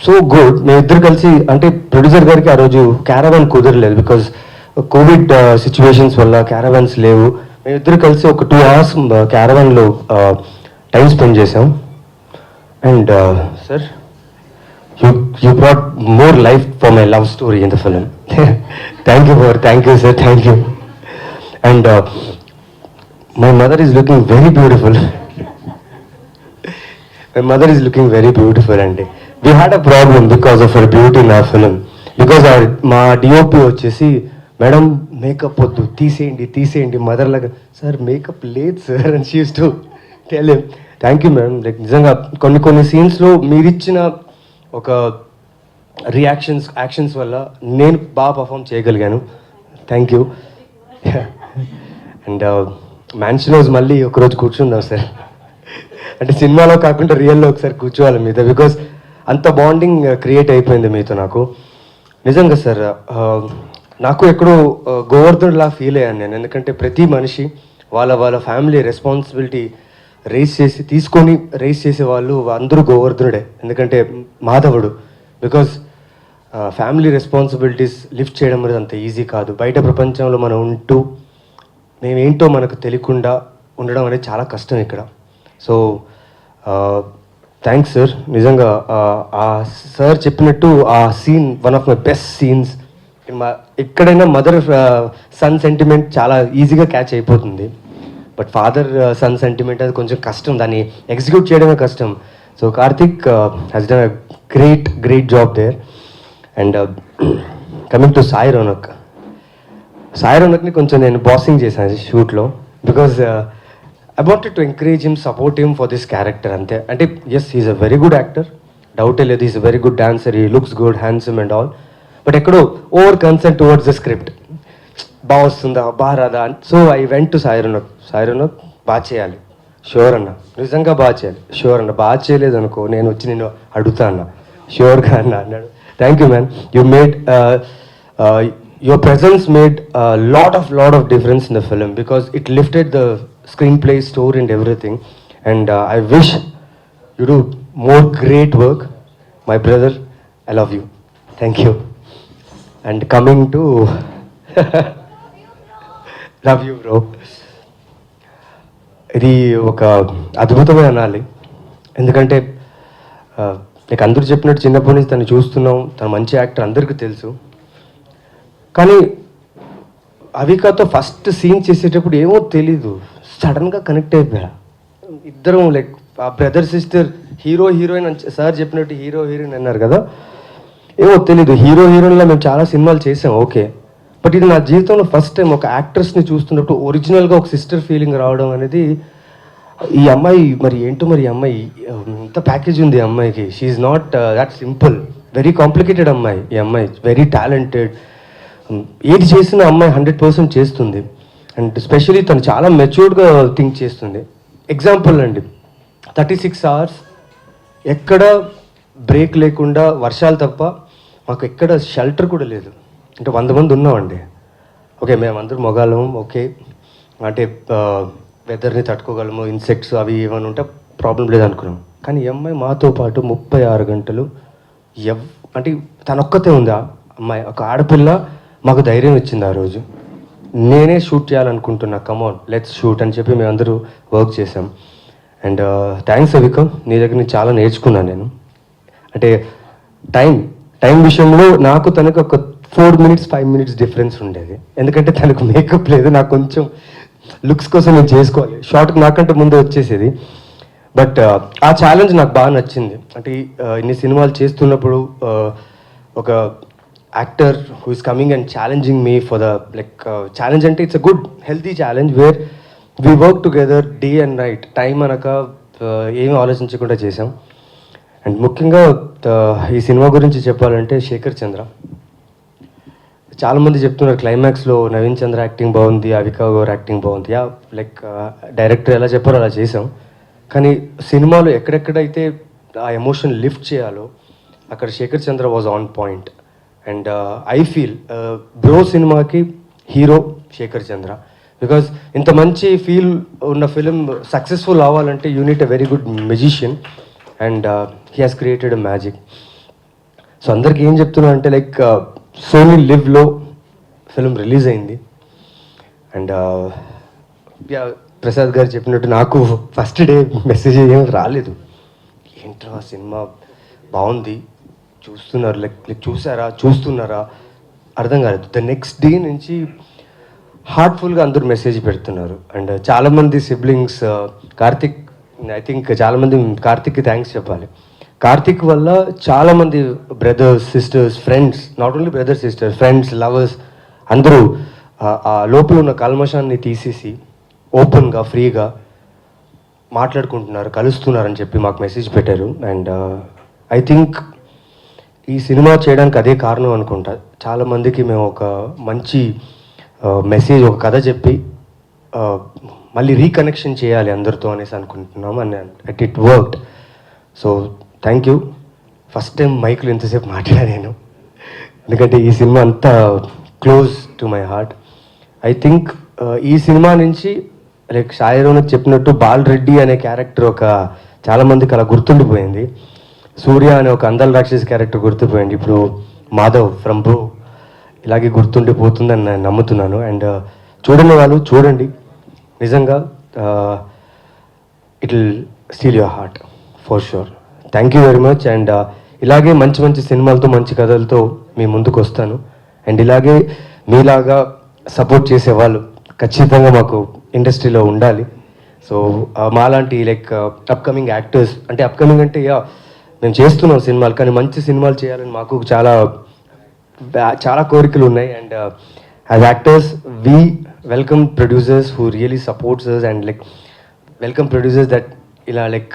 సో గుడ్. మేమిద్దరు కలిసి అంటే ప్రొడ్యూసర్ గారికి ఆ రోజు క్యారవాన్ కుదరలేదు, బికాజ్ కోవిడ్ సిచ్యువేషన్స్ వల్ల క్యారవాన్స్ లేవు. మేమిద్దరు కలిసి ఒక 2 hours క్యారవాన్లో టైం స్పెండ్ చేసాం. And sir you brought more life for my love story in the film. Thank you sir, thank you. And my mother is looking very beautiful. My mother is looking very beautiful, and we had a problem because of her beauty in our film. Because మా DOP వచ్చేసి madam makeup వద్దు, తీసేయండి mother లాగా. Sir makeup లేదు sir అని she used to tell him. Thank you madam. Like నిజంగా కొన్ని సీన్స్లో మీరిచ్చిన ఒక యాక్షన్స్ వల్ల నేను బాగా పర్ఫామ్ చేయగలిగాను. Thank you. And mansion house మళ్ళీ ఒకరోజు కూర్చుందాం సార్. అంటే సినిమాలో కాకుండా రియల్లో ఒకసారి కూర్చోవాలి మీతో, బికాజ్ అంత బాండింగ్ క్రియేట్ అయిపోయింది మీతో నాకు. నిజంగా సార్ నాకు ఎక్కడో గోవర్ధన్లా ఫీల్ అయ్యాను నేను. ఎందుకంటే ప్రతి మనిషి వాళ్ళ ఫ్యామిలీ రెస్పాన్సిబిలిటీ రేస్ చేసే వాళ్ళు అందరూ గోవర్ధనుడే. ఎందుకంటే మాధవుడు. బికాజ్ ఫ్యామిలీ రెస్పాన్సిబిలిటీస్ లిఫ్ట్ చేయడం అనేది అంత ఈజీ కాదు. బయట ప్రపంచంలో మనం ఉంటూ మేమేంటో మనకు తెలియకుండా ఉండడం అనేది చాలా కష్టం ఇక్కడ. So thanks sir. నిజంగా ఆ సార్ చెప్పినట్టు ఆ scene one of my best scenes. ఎక్కడైనా మదర్ సన్ సెంటిమెంట్ చాలా ఈజీగా క్యాచ్ అయిపోతుంది, బట్ ఫాదర్ సన్ సెంటిమెంట్ అది కొంచెం కష్టం, దాన్ని ఎగ్జిక్యూట్ చేయడమే కష్టం. So Karthik has done a great job there. And coming to Sai రోనక్ని కొంచెం నేను బాసింగ్ చేశాను షూట్లో, because I wanted to encourage him, support him for this character అంతే. అంటే yes he's a very good actor, డౌటే లేదు. He's a very good dancer, he looks good, handsome and all. But ఎక్కడో over concern towards the script. బాగా వస్తుందా, బాగా రాదా. So I went to Sai Ronak బాగా చేయాలి, షూర్ అన్న, నిజంగా బాగా చేయాలి, షూర్ అన్న. బాగా చేయలేదు అనుకో నేను వచ్చి నేను అడుగుతా అన్న, షూర్గా అన్న అన్నాడు. Thank you man. You made your presence made a lot of difference in the film, because it lifted the screenplay, story and everything. And I wish you do more great work, my brother. I love you. Thank you. And coming to love you bro. ఇది ఒక అద్భుతమే అనాలి. ఎందుకంటే నీకు అందరూ చెప్పినట్టు చిన్నప్పటి నుంచి తను చూస్తున్నాం, తను మంచి యాక్టర్ అందరికీ తెలుసు. కానీ అవికాతో ఫస్ట్ సీన్ చేసేటప్పుడు ఏమో తెలీదు, సడన్గా కనెక్ట్ అయిపోయా. ఇద్దరం లైక్ ఆ బ్రదర్ సిస్టర్, హీరో హీరోయిన్ అని సార్ చెప్పినట్టు హీరో హీరోయిన్ అన్నారు కదా, ఏమో తెలీదు. హీరో హీరోయిన్లో మేము చాలా సినిమాలు చేసాం ఓకే, బట్ ఇది నా జీవితంలో ఫస్ట్ టైం ఒక యాక్ట్రెస్ని చూస్తున్నప్పుడు ఒరిజినల్గా ఒక సిస్టర్ ఫీలింగ్ రావడం అనేది. ఈ అమ్మాయి మరి ఏంటో, మరి ఈ అమ్మాయి ఇంత ప్యాకేజ్ ఉంది ఈ అమ్మాయికి. She's not that simple, very complicated అమ్మాయి. ఈ అమ్మాయి వెరీ టాలెంటెడ్, ఏది చేసిన అమ్మాయి 100% చేస్తుంది. అండ్ స్పెషలీ తను చాలా మెచ్యూర్డ్గా థింక్ చేస్తుంది. ఎగ్జాంపుల్ అండి, 36 hours ఎక్కడ బ్రేక్ లేకుండా, వర్షాలు తప్ప మాకు ఎక్కడ షెల్టర్ కూడా లేదు. అంటే 100 మంది ఉన్నామండి. ఓకే మేమందరం మొగాళ్ళం, ఓకే అంటే వెదర్ని తట్టుకోగలము, ఇన్సెక్ట్స్ అవి ఏమైనా ఉంటే ప్రాబ్లం లేదనుకున్నాం. కానీ ఈ అమ్మాయి మాతో పాటు 36 గంటలు అంటే తనొక్కతే ఉంది ఆ అమ్మాయి, ఒక ఆడపిల్ల. మాకు ధైర్యం ఇచ్చింది ఆ రోజు. నేనే షూట్ చేయాలనుకుంటున్నా, కమాన్ లెట్స్ షూట్ అని చెప్పి మేమందరూ వర్క్ చేసాం. అండ్ థ్యాంక్స్ అవిక, నీ దగ్గర నుంచి చాలా నేర్చుకున్నాను నేను. అంటే టైం విషయంలో నాకు తనకు ఒక 4 minutes 5 minutes డిఫరెన్స్ ఉండేది. ఎందుకంటే తనకు మేకప్ లేదు, నాకు కొంచెం లుక్స్ కోసం నేను చేసుకోవాలి. షార్ట్ నాకంటే ముందే వచ్చేసేది. బట్ ఆ ఛాలెంజ్ నాకు బాగా నచ్చింది. అంటే ఇన్ని సినిమాలు చేస్తున్నప్పుడు ఒక actor who is coming and challenging me for the like challenge అంటే it's a good healthy challenge where we work together day and night. Time అనక ఏమీ ఆలోచించకుండా చేసాం. అండ్ ముఖ్యంగా ఈ సినిమా గురించి చెప్పాలంటే శేఖర్ చంద్ర, చాలామంది చెప్తున్నారు క్లైమాక్స్లో నవీన్ చంద్ర యాక్టింగ్ బాగుంది, అవికా గౌర్ యాక్టింగ్ బాగుంది. యా లైక్ డైరెక్టర్ ఎలా చెప్పారో అలా చేసాం. కానీ సినిమాలో ఎక్కడెక్కడైతే ఆ ఎమోషన్ లిఫ్ట్ చేయాలో అక్కడ Shekhar Chandra was on point. And I feel bro సినిమాకి హీరో శేఖర్ చంద్ర. బికాజ్ ఇంత మంచి ఫీల్ ఉన్న ఫిలిం సక్సెస్ఫుల్ అవ్వాలంటే you need a very good magician and he has created a magic. So అందరికి ఏం చెప్తున్నా అంటే లైక్ సోనీ లివ్లో ఫిలిం రిలీజ్ అయింది. అండ్ ప్రసాద్ గారు చెప్పినట్టు నాకు ఫస్ట్ డే మెసేజ్ ఏం రాలేదు. ఏంట్రా సినిమా బాగుంది, చూస్తున్నారు లైక్ చూస్తున్నారా అర్థం కాలేదు. ద నెక్స్ట్ డే నుంచి హార్ట్ఫుల్గా అందరూ మెసేజ్ పెడుతున్నారు. అండ్ చాలామంది సిబ్లింగ్స్ కార్తిక్, ఐ థింక్ చాలామంది కార్తిక్కి థ్యాంక్స్ చెప్పాలి. కార్తిక్ వల్ల చాలామంది brothers sisters friends, not only brothers sisters friends lovers అందరూ ఆ లోపల ఉన్న కల్మషాన్ని తీసేసి ఓపెన్గా ఫ్రీగా మాట్లాడుకుంటున్నారు, కలుస్తున్నారని చెప్పి మాకు మెసేజ్ పెట్టారు. అండ్ ఐ థింక్ ఈ సినిమా చేయడానికి అదే కారణం అనుకుంటా. చాలామందికి మేము ఒక మంచి మెసేజ్, ఒక కథ చెప్పి మళ్ళీ రీకనెక్షన్ చేయాలి అందరితో అనేసి అనుకుంటున్నాం. And it worked. So thank you. First time మైక్లో ఎంతసేపు మాట్లాడా నేను, ఎందుకంటే ఈ సినిమా అంతా close to my heart. I think ఈ సినిమా నుంచి లైక్ షాయరోనకు చెప్పినట్టు బాల్ రెడ్డి అనే క్యారెక్టర్ ఒక చాలామందికి అలా గుర్తుండిపోయింది. సూర్య అనే ఒక అందల్ రాక్షస్ క్యారెక్టర్ గుర్తుపోయింది. ఇప్పుడు మాధవ్ ఫ్రమ్ బ్రో ఇలాగే గుర్తుండిపోతుందని నేను నమ్ముతున్నాను. అండ్ చూడని వాళ్ళు చూడండి, నిజంగా it will steel your heart for sure. Thank you very much. And ఇలాగే మంచి మంచి సినిమాలతో మంచి కథలతో మీ ముందుకు వస్తాను. అండ్ ఇలాగే మీలాగా సపోర్ట్ చేసేవాళ్ళు ఖచ్చితంగా మాకు ఇండస్ట్రీలో ఉండాలి. సో మాలాంటి లైక్ అప్కమింగ్ యాక్టర్స్, అంటే అప్కమింగ్ అంటే మేము చేస్తున్నాం సినిమాలు, కానీ మంచి సినిమాలు చేయాలని మాకు చాలా కోరికలు ఉన్నాయి. And as actors we welcome producers who really supports us and like welcome producers that ఇలా లైక్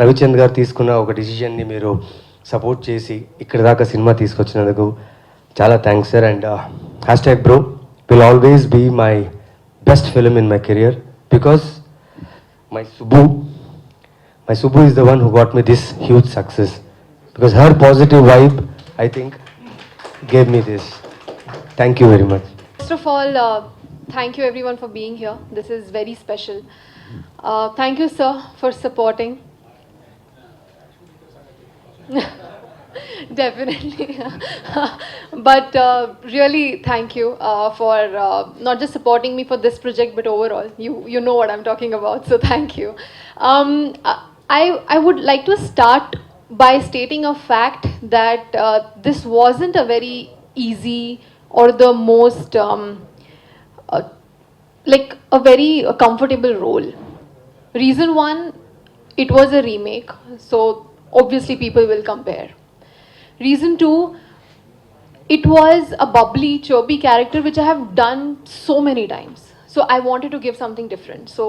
రవిచంద్ గారు తీసుకున్న ఒక డిసిషన్ని మీరు సపోర్ట్ చేసి ఇక్కడి దాకా సినిమా తీసుకొచ్చినందుకు చాలా thanks sir. And #bro will always be my best film in my career because my Subbu is the one who got me this huge success, because her positive vibe I think gave me this. Thank you very much. First of all, thank you everyone for being here. This is very special. Thank you sir for supporting. Definitely. But really thank you for not just supporting me for this project but overall. You know what I'm talking about, so thank you. I would like to start by stating a fact that this wasn't a very easy or the most like a very comfortable role. Reason one, it was a remake, so obviously people will compare. Reason two, it was a bubbly, chirpy character which I have done so many times. So I wanted to give something different. So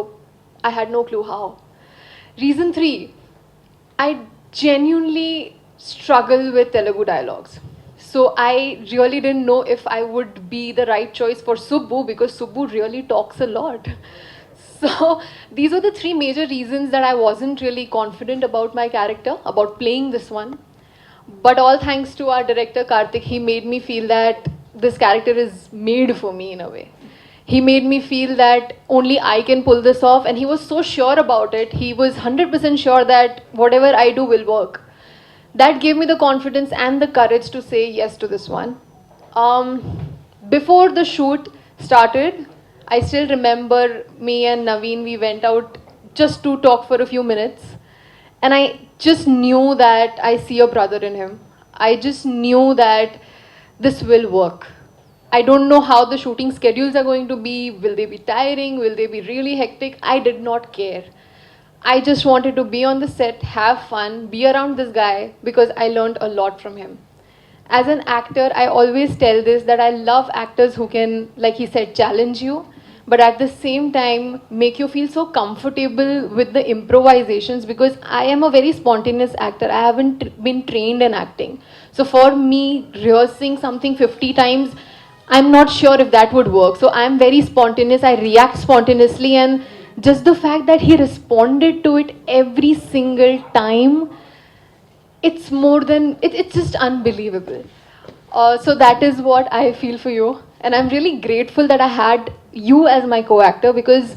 I had no clue how. Reason three, I genuinely struggle with Telugu dialogues. So I really didn't know if I would be the right choice for Subbu, because Subbu really talks a lot. So these were the three major reasons that I wasn't really confident about my character, about playing this one. But all thanks to our director Karthik, he made me feel that this character is made for me in a way. He made me feel that only I can pull this off, and he was so sure about it. He was 100% sure that whatever I do will work. That gave me the confidence and the courage to say yes to this one. Before the shoot started, I still remember me and Naveen, we went out just to talk for a few minutes. And I just knew that I see a brother in him. I just knew that this will work. I don't know how the shooting schedules are going to be. Will they be tiring? Will they be really hectic? I did not care. I just wanted to be on the set, have fun, be around this guy because I learned a lot from him. As an actor, I always tell this that I love actors who can, like he said, challenge you, but at the same time make you feel so comfortable with the improvisations because I am a very spontaneous actor. I haven't been trained in acting. So for me, rehearsing something 50 times, I'm not sure if that would work. So I'm very spontaneous. I react spontaneously, and just the fact that he responded to it every single time, it's more than it's just unbelievable. So that is what I feel for you, and I'm really grateful that I had you as my co-actor because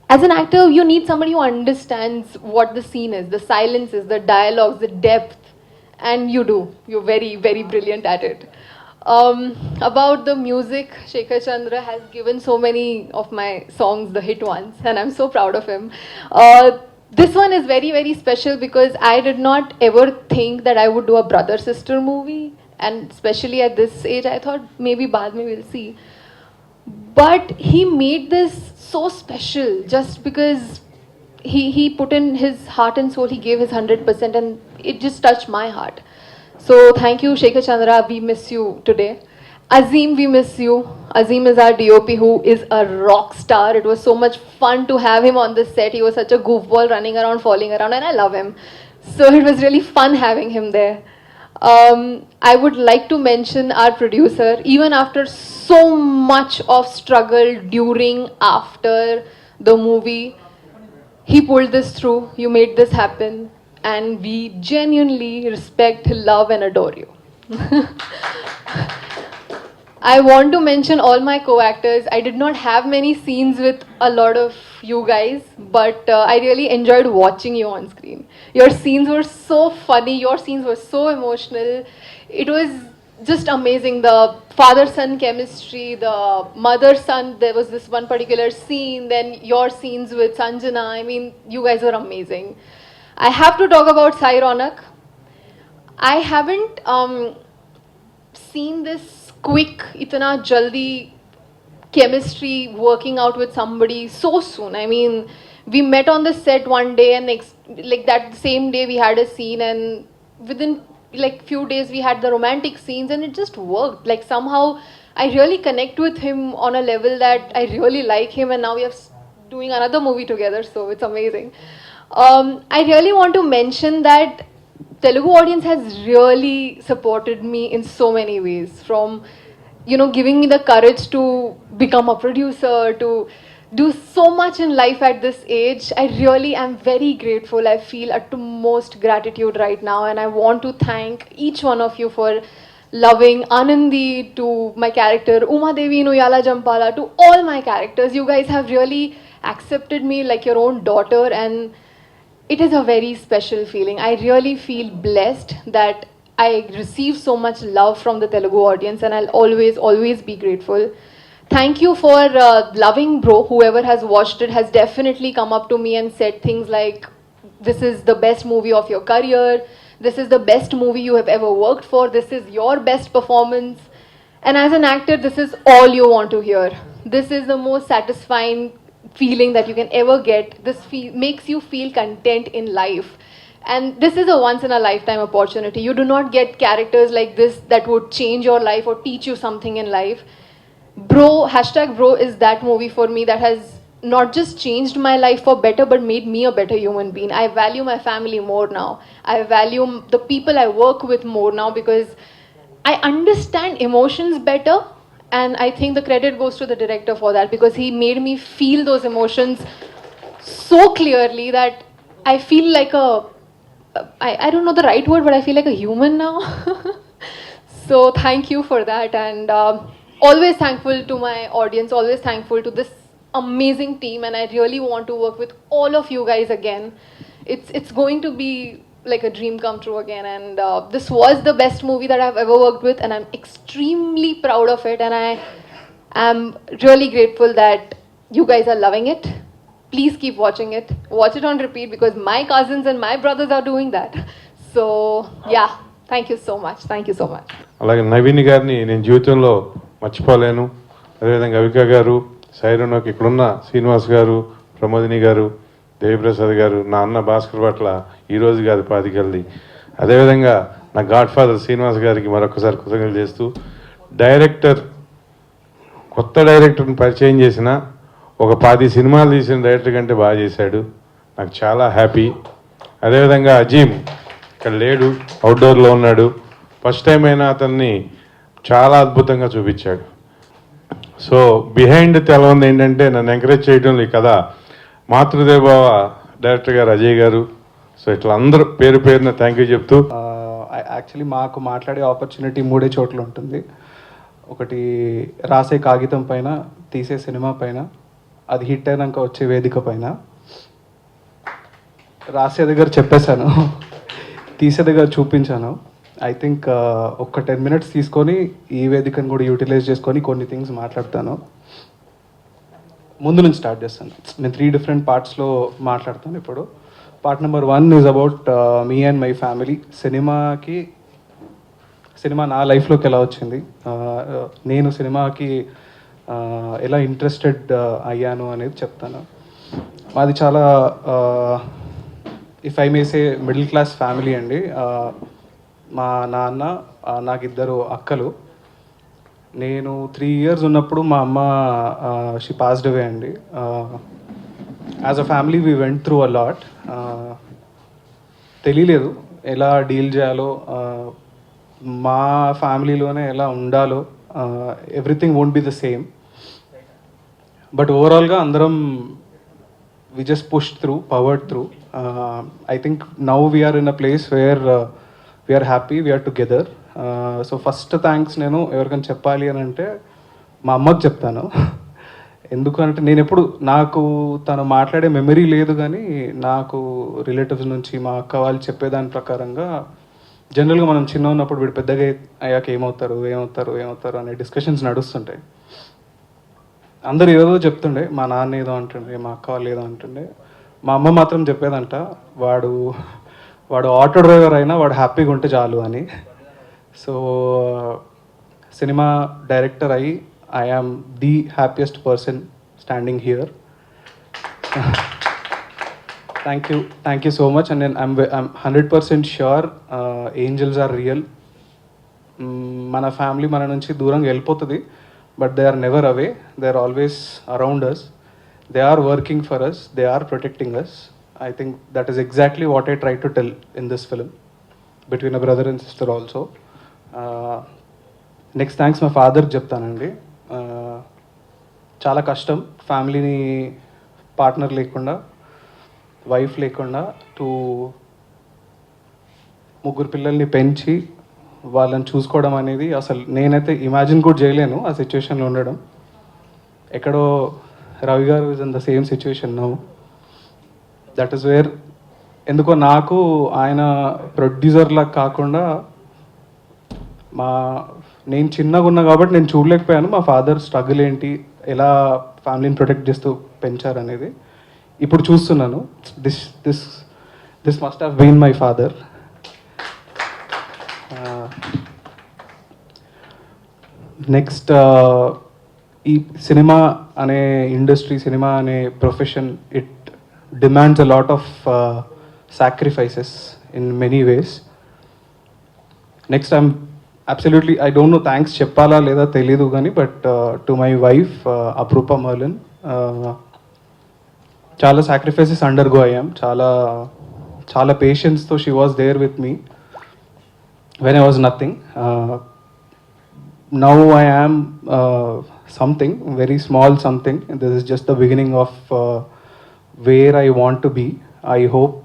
as an actor you need somebody who understands what the scene is, the silences, the dialogues, the depth, and you do. You're very, very brilliant at it. About the music, Shekhar Chandra has given so many of my songs the hit ones, and I'm so proud of him. This one is very, very special because I did not ever think that I would do a brother-sister movie, and especially at this age, I thought maybe baad mein we'll see. But he made this so special just because he put in his heart and soul, he gave his 100%, and it just touched my heart. So thank you, Shekhar Chandra. We miss you today. Azim, we miss you. Azim is our DOP who is a rock star. It was so much fun to have him on the set. He was such a goofball, running around, falling around, and I love him. So it was really fun having him there. I would like to mention our producer. Even after so much of struggle during, after the movie, he pulled this through. You made this happen. And we genuinely respect, love, and adore you. I want to mention all my co-actors. I did not have many scenes with a lot of you guys, but I really enjoyed watching you on screen. Your scenes were so funny, your scenes were so emotional. It was just amazing. The father-son chemistry, the mother-son, there was this one particular scene, then your scenes with Sanjana. I mean, you guys were amazing. I have to talk about Sai Ronak. I haven't seen this quick, itana jaldi chemistry working out with somebody so soon. I mean, we met on the set one day and like that same day we had a scene, and within like few days we had the romantic scenes, and it just worked. Like somehow I really connect with him on a level that I really like him, and now we are doing another movie together, so it's amazing. I really want to mention that Telugu audience has really supported me in so many ways, from giving me the courage to become a producer, to do so much in life at this age. I really am very grateful. I feel utmost gratitude right now, and I want to thank each one of you for loving Anandi, to my character Uma Devi Nuyala Jampala, to all my characters. You guys have really accepted me like your own daughter, and it is a very special feeling. I really feel blessed that I receive so much love from the Telugu audience, and I'll always, always be grateful. Thank you for loving Bro. Whoever has watched it has definitely come up to me and said things like, this is the best movie of your career, this is the best movie you have ever worked for, this is your best performance. And as an actor, this is all you want to hear. This is the most satisfying feeling that you can ever get. This makes you feel content in life, and this is a once in a lifetime opportunity. You do not get characters like this that would change your life or teach you something in life. Bro, #Bro is that movie for me that has not just changed my life for better, but made me a better human being. I value my family more now. I value the people I work with more now because I understand emotions better. And I think the credit goes to the director for that, because he made me feel those emotions so clearly that I feel like I don't know the right word, but I feel like a human now. So thank you for that, and always thankful to my audience, always thankful to this amazing team, and I really want to work with all of you guys again. It's going to be like a dream come true again, and this was the best movie that I've ever worked with, and I'm extremely proud of it, and I am really grateful that you guys are loving it. Please keep watching it. Watch it on repeat, because my cousins and my brothers are doing that. So yeah, Thank you so much. Thank you so much. అలాగే నవీన్ గారిని నేను జీవితంలో మర్చిపోలేను. అదేవిధంగా అవిక గారు, సైరనోకి ఇక్కడున్న శ్రీనివాస్ గారు, ప్రమోదిని గారు, దేవిప్రసాద్ గారు, నా అన్న భాస్కర్ పట్ల ఈరోజు కాదు పాతికెళ్ళి, అదేవిధంగా నా గాడ్ ఫాదర్ శ్రీనివాస్ గారికి మరొకసారి కృతజ్ఞతలు చేస్తూ, డైరెక్టర్ కొత్త డైరెక్టర్ని పరిచయం చేసిన ఒక 10 సినిమాలు తీసిన డైరెక్టర్ కంటే బాగా చేశాడు. నాకు చాలా హ్యాపీ. అదేవిధంగా అజీమ్ ఇక్కడ లేడు, అవుట్డోర్లో ఉన్నాడు. ఫస్ట్ టైం అయినా అతన్ని చాలా అద్భుతంగా చూపించాడు. సో బిహైండ్ తెలవంది ఏంటంటే నన్ను ఎంకరేజ్ చేయడంలో ఈ కథ మాతృదేవభావ డైరెక్టర్ గారు అజయ్ గారు. సో ఇట్లా అందరూ పేరు పేరున థ్యాంక్ యూ చెప్తూ, యాక్చువల్లీ మాకు మాట్లాడే ఆపర్చునిటీ 3 చోట్ల ఉంటుంది. ఒకటి రాసే కాగితం పైన, తీసే సినిమా పైన, అది హిట్ అయినాక వచ్చే వేదిక పైన. రాసే దగ్గర చెప్పేశాను, తీసే దగ్గర చూపించాను. ఐ థింక్ ఒక 10 minutes తీసుకొని ఈ వేదికను కూడా యూటిలైజ్ చేసుకొని కొన్ని థింగ్స్ మాట్లాడతాను. ముందు నుంచి స్టార్ట్ చేస్తాను. నేను 3 different పార్ట్స్లో మాట్లాడతాను. ఇప్పుడు part number 1 is about me and my family. Cinema నా లైఫ్లోకి ఎలా వచ్చింది, నేను సినిమాకి ఎలా ఇంట్రెస్టెడ్ అయ్యాను అనేది చెప్తాను. మాది చాలా if I may say middle class family అండి. మా నాన్న, నాకు 2 అక్కలు. నేను 3 years ఉన్నప్పుడు మా అమ్మ షీ పాస్డ్ అవే అండి. As a family we went through a lot. తెలియలేదు ఎలా డీల్ చేయాలో, మా ఫ్యామిలీలోనే ఎలా ఉండాలో. Everything won't be the same, but ఓవరాల్గా అందరం we just pushed through, powered through. I think now we are in a place where we are happy, we are together. So first thanks నేను ఎవరికైనా చెప్పాలి అని అంటే మా అమ్మకి చెప్తాను. ఎందుకంటే నేను ఎప్పుడు, నాకు తను మాట్లాడే మెమరీ లేదు, కానీ నాకు రిలేటివ్స్ నుంచి మా అక్క వాళ్ళు చెప్పేదాని ప్రకారంగా జనరల్గా మనం చిన్న ఉన్నప్పుడు వీడు పెద్దగా అయ్యాక ఏమవుతారు అనే డిస్కషన్స్ నడుస్తుంటాయి. అందరు ఏదో చెప్తుండే, మా నాన్న ఏదో అంటుండే, మా అక్క వాళ్ళు ఏదో అంటుండే. మా అమ్మ మాత్రం చెప్పేదంట, వాడు ఆటో డ్రైవర్ అయినా వాడు హ్యాపీగా ఉంటే చాలు అని. సో సినిమా డైరెక్టర్ అయ్యి I am the happiest person standing here. Thank you so much. And I'm 100% sure angels are real. మన ఫ్యామిలీ మన నుంచి దూరంగా వెళ్ళిపోతుంది, but they are never away. They are always around us. They are working for us. They are protecting us. I think that is exactly what I try to tell in this film, between a brother and sister also. Next thanks my father చెప్తానండి. చాలా కష్టం ఫ్యామిలీని, partner లేకుండా, wife లేకుండా, 3 పిల్లల్ని పెంచి వాళ్ళని చూసుకోవడం అనేది అసలు నేనైతే ఇమాజిన్ కూడా చేయలేను. ఆ సిచ్యువేషన్లో ఉండడం. ఎక్కడో రవి గారు is in the same situation now. That is wear ఎందుకో నాకు ఆయన ప్రొడ్యూసర్లా కాకుండా నేను చిన్నగా ఉన్నా కాబట్టి నేను చూడలేకపోయాను మా ఫాదర్ స్ట్రగుల్ ఏంటి, ఎలా ఫ్యామిలీని ప్రొటెక్ట్ చేస్తూ పెంచారనేది. ఇప్పుడు చూస్తున్నాను. This must have been my father. Next ఈ సినిమా అనే ఇండస్ట్రీ, సినిమా అనే profession, it demands a lot of sacrifices in many ways. Next absolutely I don't know thanks చెప్పాలా లేదా తెలీదు కానీ, but to my wife Aprupa మర్లన్, చాలా సాక్రిఫైసెస్ అండర్గో అయ్యాం. చాలా పేషెన్స్తో she was there with me when I was nothing. Now I am something, very small something. This is just the beginning of where I want to be. I hope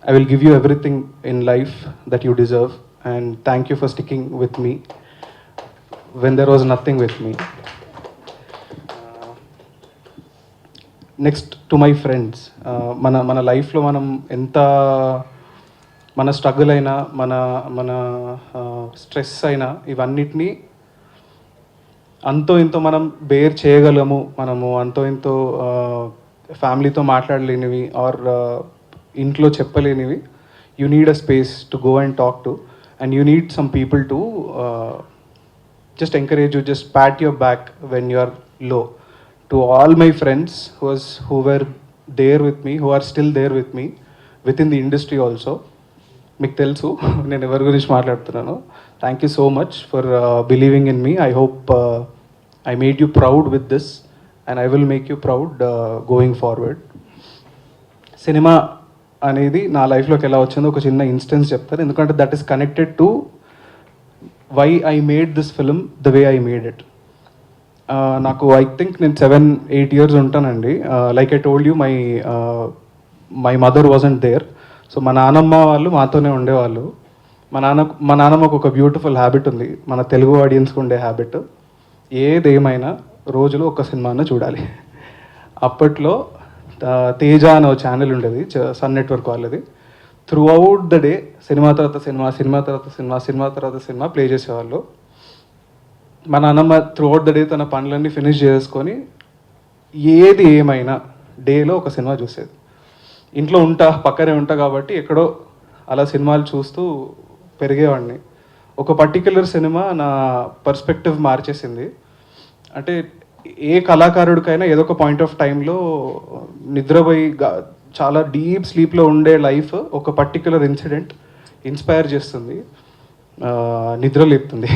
I will give you everything in life that you deserve, and thank you for sticking with me when there was nothing with me. Next to my friends, మన లైఫ్లో మనం ఎంత మన struggle అయినా, మన stress అయినా, ఇవన్నిటినీ అంతో ఇంతో మనం బేర్ చేయగలము. మనము అంతో ఇంతో ఫ్యామిలీతో మాట్లాడలేనివి ఆర్ ఇంట్లో చెప్పలేనివి you need a space to go and talk to, and you need some people to just encourage you, just pat your back when you are low. To all my friends who were there with me, who are still there with me within the industry also, మీకు తెలుసు నేను ఎవరి గురించి మాట్లాడుతున్నాను. Thank you so much for believing in me. I hope I made you proud with this and I will make you proud going forward. Cinema అనేది నా లైఫ్లోకి ఎలా వచ్చిందో ఒక చిన్న ఇన్స్టెన్స్ చెప్తాను, ఎందుకంటే that is connected to why I made this film the way I made it. నాకు ఐ థింక్ నేను 7-8 years ఉంటానండి. Like I told you, my mother wasn't there. So మా నాన్నమ్మ వాళ్ళు మాతోనే ఉండేవాళ్ళు. మా నాన్నమ్మకు ఒక బ్యూటిఫుల్ హ్యాబిట్ ఉంది, మన తెలుగు ఆడియన్స్కి ఉండే హ్యాబిట్, ఏదేమైనా రోజులో ఒక సినిమాను చూడాలి. అప్పట్లో తేజ అనే ఒక ఛానల్ ఉండేది, సన్ నెట్వర్క్ వాళ్ళది. Through out the day cinema తర్వాత సినిమా, సినిమా తర్వాత సినిమా, సినిమా తర్వాత సినిమా ప్లే చేసేవాళ్ళు. మా నాన్నమ్మ త్రూ అవుట్ ద డే తన పనులన్నీ ఫినిష్ చేసుకొని ఏది ఏమైనా డేలో ఒక సినిమా చూసేది. ఇంట్లో పక్కనే ఉంటా కాబట్టి ఎక్కడో అలా సినిమాలు చూస్తూ పెరిగేవాడిని. ఒక పర్టిక్యులర్ సినిమా నా పర్స్పెక్టివ్ మార్చేసింది. అంటే ఏ కళాకారుడికైనా ఏదో ఒక పాయింట్ ఆఫ్ టైంలో నిద్రపోయి చాలా డీప్ స్లీప్లో ఉండే లైఫ్ ఒక పర్టిక్యులర్ ఇన్సిడెంట్ ఇన్స్పైర్ చేస్తుంది, నిద్ర లేపుతుంది,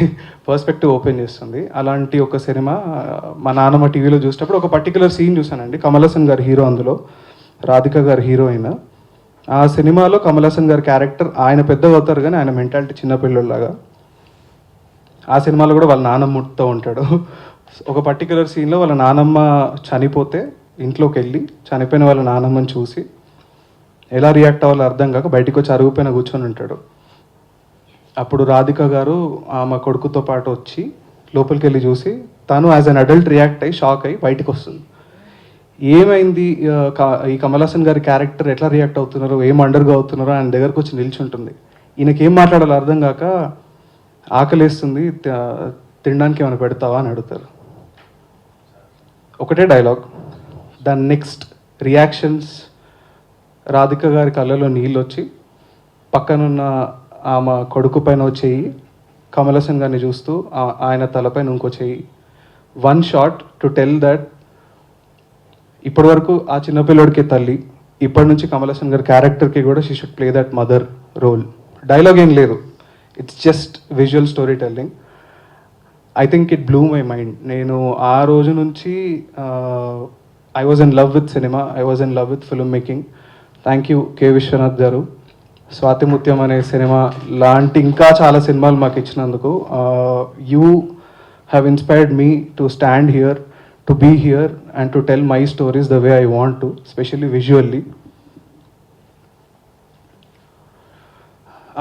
పర్స్పెక్టివ్ ఓపెన్ చేస్తుంది. అలాంటి ఒక సినిమా మా నాన్నమ్మ టీవీలో చూసినప్పుడు ఒక పర్టిక్యులర్ సీన్ చూసానండి. కమల్ హాసన్ గారు హీరో, అందులో రాధిక గారు హీరోయిన్. ఆ సినిమాలో కమల్ హాసన్ గారి క్యారెక్టర్, ఆయన పెద్దగా అవుతారు కానీ ఆయన మెంటాలిటీ చిన్నపిల్లలాగా. ఆ సినిమాలో కూడా వాళ్ళ నాన్నమ్మతో ఉంటాడు. ఒక పర్టికులర్ సీన్లో వాళ్ళ నానమ్మ చనిపోతే ఇంట్లోకి వెళ్ళి చనిపోయిన వాళ్ళ నానమ్మని చూసి ఎలా రియాక్ట్ అవ్వాలో అర్థం కాక బయటకు వచ్చి అరుగుపైన కూర్చొని ఉంటాడు. అప్పుడు రాధిక గారు ఆమె కొడుకుతో పాటు వచ్చి లోపలికి వెళ్ళి చూసి తను యాజ్ అన్ అడల్ట్ రియాక్ట్ అయ్యి షాక్ అయ్యి బయటకు వస్తుంది. ఏమైంది, ఈ కమల్ హాసన్ గారి క్యారెక్టర్ ఎట్లా రియాక్ట్ అవుతున్నారో, ఏం అండర్గా అవుతున్నారో ఆయన దగ్గరకు వచ్చి నిల్చుంటుంది. ఈయనకి ఏం మాట్లాడాలో అర్థం కాక ఆకలేస్తుంది, తినడానికి ఏమైనా పెడతావా అని అడుగుతారు. ఒకటే డైలాగ్, దాని నెక్స్ట్ రియాక్షన్స్ రాధిక గారి కళ్ళలో నీళ్ళు వచ్చి పక్కనున్న ఆమె కొడుకు పైన వచ్చేయి కమల్ హాసన్ గారిని చూస్తూ ఆయన తలపైన ఇంకో చెయ్యి. One shot to tell that ఇప్పటి వరకు ఆ చిన్నపిల్లడికి తల్లి, ఇప్పటి నుంచి కమల్ హాసన్ గారి క్యారెక్టర్కి కూడా she should play that mother role. Dialogue ఏం లేదు, it's just visual story telling. I think it blew my mind. నేను ఆ రోజు నుంచి I was in love with cinema, I was in love with film making. Thank you K Vishwanath గారు, స్వాతిముత్యం అనే cinema లాంటి ఇంకా చాలా సినిమాలు మాకు ఇచ్చినందుకు. You have inspired me to stand here, to be here and to tell my stories the way I want to, especially visually.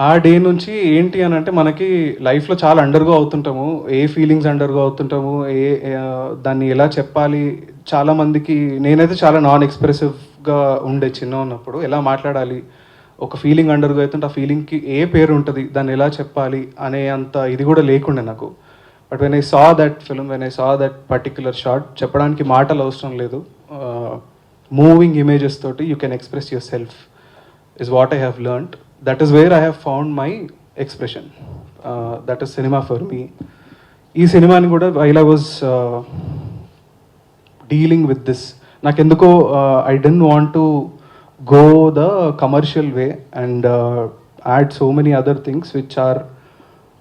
ఆ day నుంచి ఏంటి అని అంటే మనకి లైఫ్లో చాలా అండర్గో అవుతుంటాము, ఏ ఫీలింగ్స్ అండర్గో అవుతుంటాము, దాన్ని ఎలా చెప్పాలి. చాలామందికి నేనైతే చాలా నాన్ ఎక్స్ప్రెసివ్గా ఉండే చిన్న ఉన్నప్పుడు, ఎలా మాట్లాడాలి, ఒక ఫీలింగ్ అండర్గో అవుతుంటే ఆ ఫీలింగ్కి ఏ పేరు ఉంటుంది, దాన్ని ఎలా చెప్పాలి అనే అంత ఇది కూడా లేకుండే నాకు. But when I saw that film, when I saw that particular shot, చెప్పడానికి మాటలు అవసరం లేదు, మూవింగ్ ఇమేజెస్ తోటి you can express your self is what I have learned. That is where I have found my expression. That is cinema for me. ఈ సినిమాని కూడా while I was dealing with this, నాకెందుకో I don't want to go the commercial way and add so many other things which are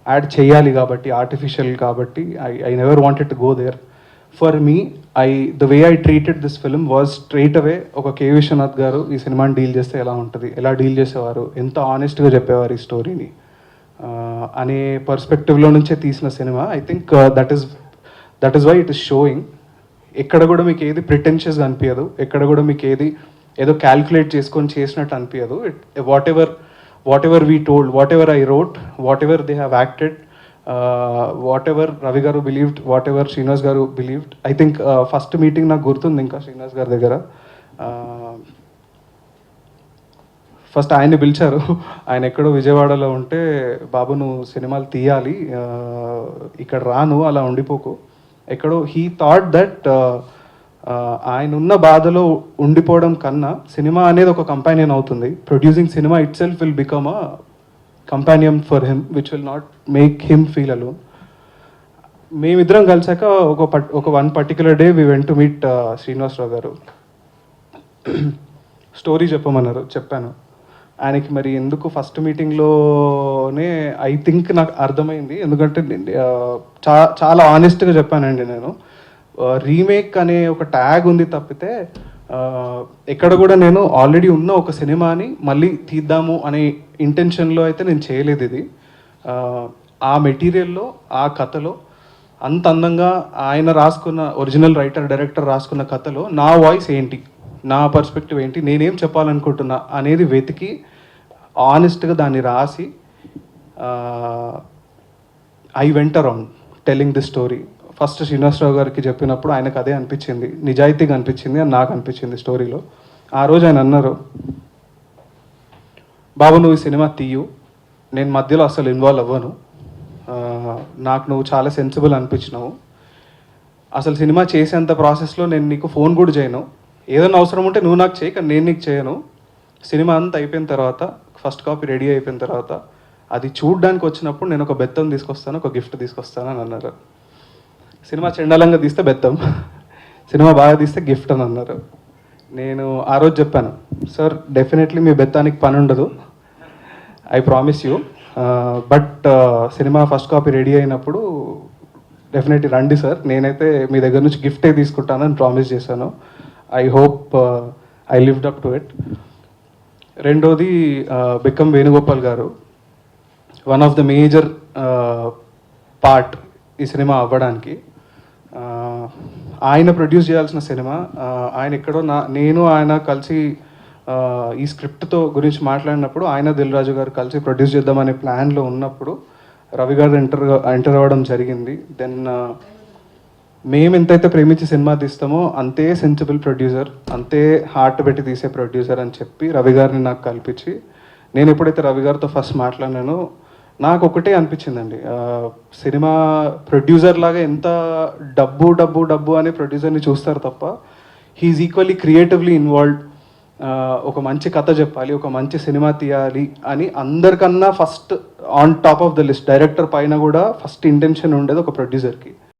add చేయాలి కాబట్టి, artificial కాబట్టి. I never wanted to go there. For me, the way I treated this film was straight away ఒక K Vishwanath గారు ఈ సినిమాని deal చేస్తే ఎలా ఉంటుంది, ఎలా డీల్ చేసేవారు, ఎంత ఆనెస్ట్గా చెప్పేవారు ఈ స్టోరీని అనే పర్స్పెక్టివ్లో నుంచే తీసిన cinema. I think that is why it is showing. ఎక్కడ కూడా మీకు ఏది ప్రిటెన్షియస్గా అనిపించదు, ఎక్కడ కూడా మీకు ఏదో క్యాల్కులేట్ చేసుకొని చేసినట్టు అనిపించదు. whatever we told, whatever I wrote, whatever they have acted, whatever Ravi garu believed, whatever Srinivas garu believed. I think first meeting నాకు గుర్తుంది ఇంకా శ్రీనివాస్ గారి దగ్గర. ఫస్ట్ ఆయన్ని పిలిచారు, ఆయన ఎక్కడో విజయవాడలో ఉంటే, బాబు నువ్వు సినిమాలు తీయాలి, ఇక్కడ రాను అలా ఉండిపోకు ఎక్కడో. హీ థాట్ దట్ ఆయన ఉన్న బాధలో ఉండిపోవడం కన్నా సినిమా అనేది ఒక కంపానియన్ అవుతుంది. Producing cinema itself will become a companion for him which will not make him feel alone. మేమిద్దరం కలిసాక ఒక one particular day we went to meet Srinivasarao గారు. స్టోరీ చెప్పమన్నారు, చెప్పాను. ఆయనకి మరి ఎందుకు ఫస్ట్ మీటింగ్లోనే ఐ థింక్ నాకు అర్థమైంది, ఎందుకంటే చాలా ఆనెస్ట్గా చెప్పానండి నేను. రీమేక్ అనే ఒక ట్యాగ్ ఉంది తప్పితే ఎక్కడ కూడా నేను ఆల్రెడీ ఉన్న ఒక సినిమాని మళ్ళీ తీద్దాము అనే ఇంటెన్షన్లో అయితే నేను చేయలేదు ఇది. ఆ మెటీరియల్లో, ఆ కథలో అంత అందంగా ఆయన రాసుకున్న ఒరిజినల్ రైటర్ డైరెక్టర్ రాసుకున్న కథలో నా వాయిస్ ఏంటి, నా పర్స్పెక్టివ్ ఏంటి, నేనేం చెప్పాలనుకుంటున్నా అనేది వెతికి ఆనెస్ట్గా దాన్ని రాసి I went around telling the story. First Srinivasarao గారికి చెప్పినప్పుడు ఆయనకు అదే అనిపించింది, నిజాయితీగా అనిపించింది అని నాకు అనిపించింది స్టోరీలో. ఆ రోజు ఆయన అన్నారు, బాబు నువ్వు ఈ సినిమా తీయు, నేను మధ్యలో అసలు ఇన్వాల్వ్ అవ్వను, నాకు నువ్వు చాలా సెన్సిబుల్ అనిపించినావు, అసలు సినిమా చేసేంత ప్రాసెస్లో నేను నీకు ఫోన్ కూడా చేయను, ఏదైనా అవసరం ఉంటే నువ్వు నాకు చేయి కానీ నేను నీకు చేయను. సినిమా అంతా అయిపోయిన తర్వాత, ఫస్ట్ కాపీ రెడీ అయిపోయిన తర్వాత అది చూడడానికి వచ్చినప్పుడు నేను ఒక బెత్తం తీసుకొస్తాను, ఒక గిఫ్ట్ తీసుకొస్తాను అని అన్నారు. సినిమా చెండాలంగా తీస్తే బెత్తం, సినిమా బాగా తీస్తే గిఫ్ట్ అని అన్నారు. నేను ఆ రోజు చెప్పాను, సార్ డెఫినెట్లీ మీ బెత్తానికి పని ఉండదు, I promise you, but cinema first copy ready అయినప్పుడు డెఫినెట్లీ రండి సార్, నేనైతే మీ దగ్గర నుంచి గిఫ్టే తీసుకుంటానని ప్రామిస్ చేశాను. I hope I lived up to it. రెండోది బిక్కం వేణుగోపాల్ గారు, one of the major part ఈ సినిమా అవ్వడానికి. ఆయన ప్రొడ్యూస్ చేయాల్సిన సినిమా, ఆయన ఎక్కడో నేను ఆయన కలిసి ఈ స్క్రిప్ట్తో గురించి మాట్లాడినప్పుడు ఆయన దిల్ రాజు గారు కలిసి ప్రొడ్యూస్ చేద్దామనే ప్లాన్లో ఉన్నప్పుడు రవి గారు ఎంటర్ అవ్వడం జరిగింది. దెన్ మేము ఎంతైతే ప్రేమించి సినిమా తీస్తామో అంతే సెన్సిబుల్ ప్రొడ్యూసర్, అంతే హార్ట్ పెట్టి తీసే ప్రొడ్యూసర్ అని చెప్పి రవి గారిని నాకు కల్పించి, నేను ఎప్పుడైతే రవి గారితో ఫస్ట్ మాట్లాడినానో నాకు ఒకటే అనిపించిందండి, సినిమా ప్రొడ్యూసర్ లాగా ఎంత డబ్బు డబ్బు డబ్బు అనే ప్రొడ్యూసర్ని చూస్తారు తప్ప హీఈస్ ఈక్వల్లీ క్రియేటివ్లీ ఇన్వాల్వ్డ్. ఒక మంచి కథ చెప్పాలి, ఒక మంచి సినిమా తీయాలి అని అందరికన్నా first on top of the list director పైన కూడా ఫస్ట్ ఇంటెన్షన్ ఉండేది ఒక ప్రొడ్యూసర్కి.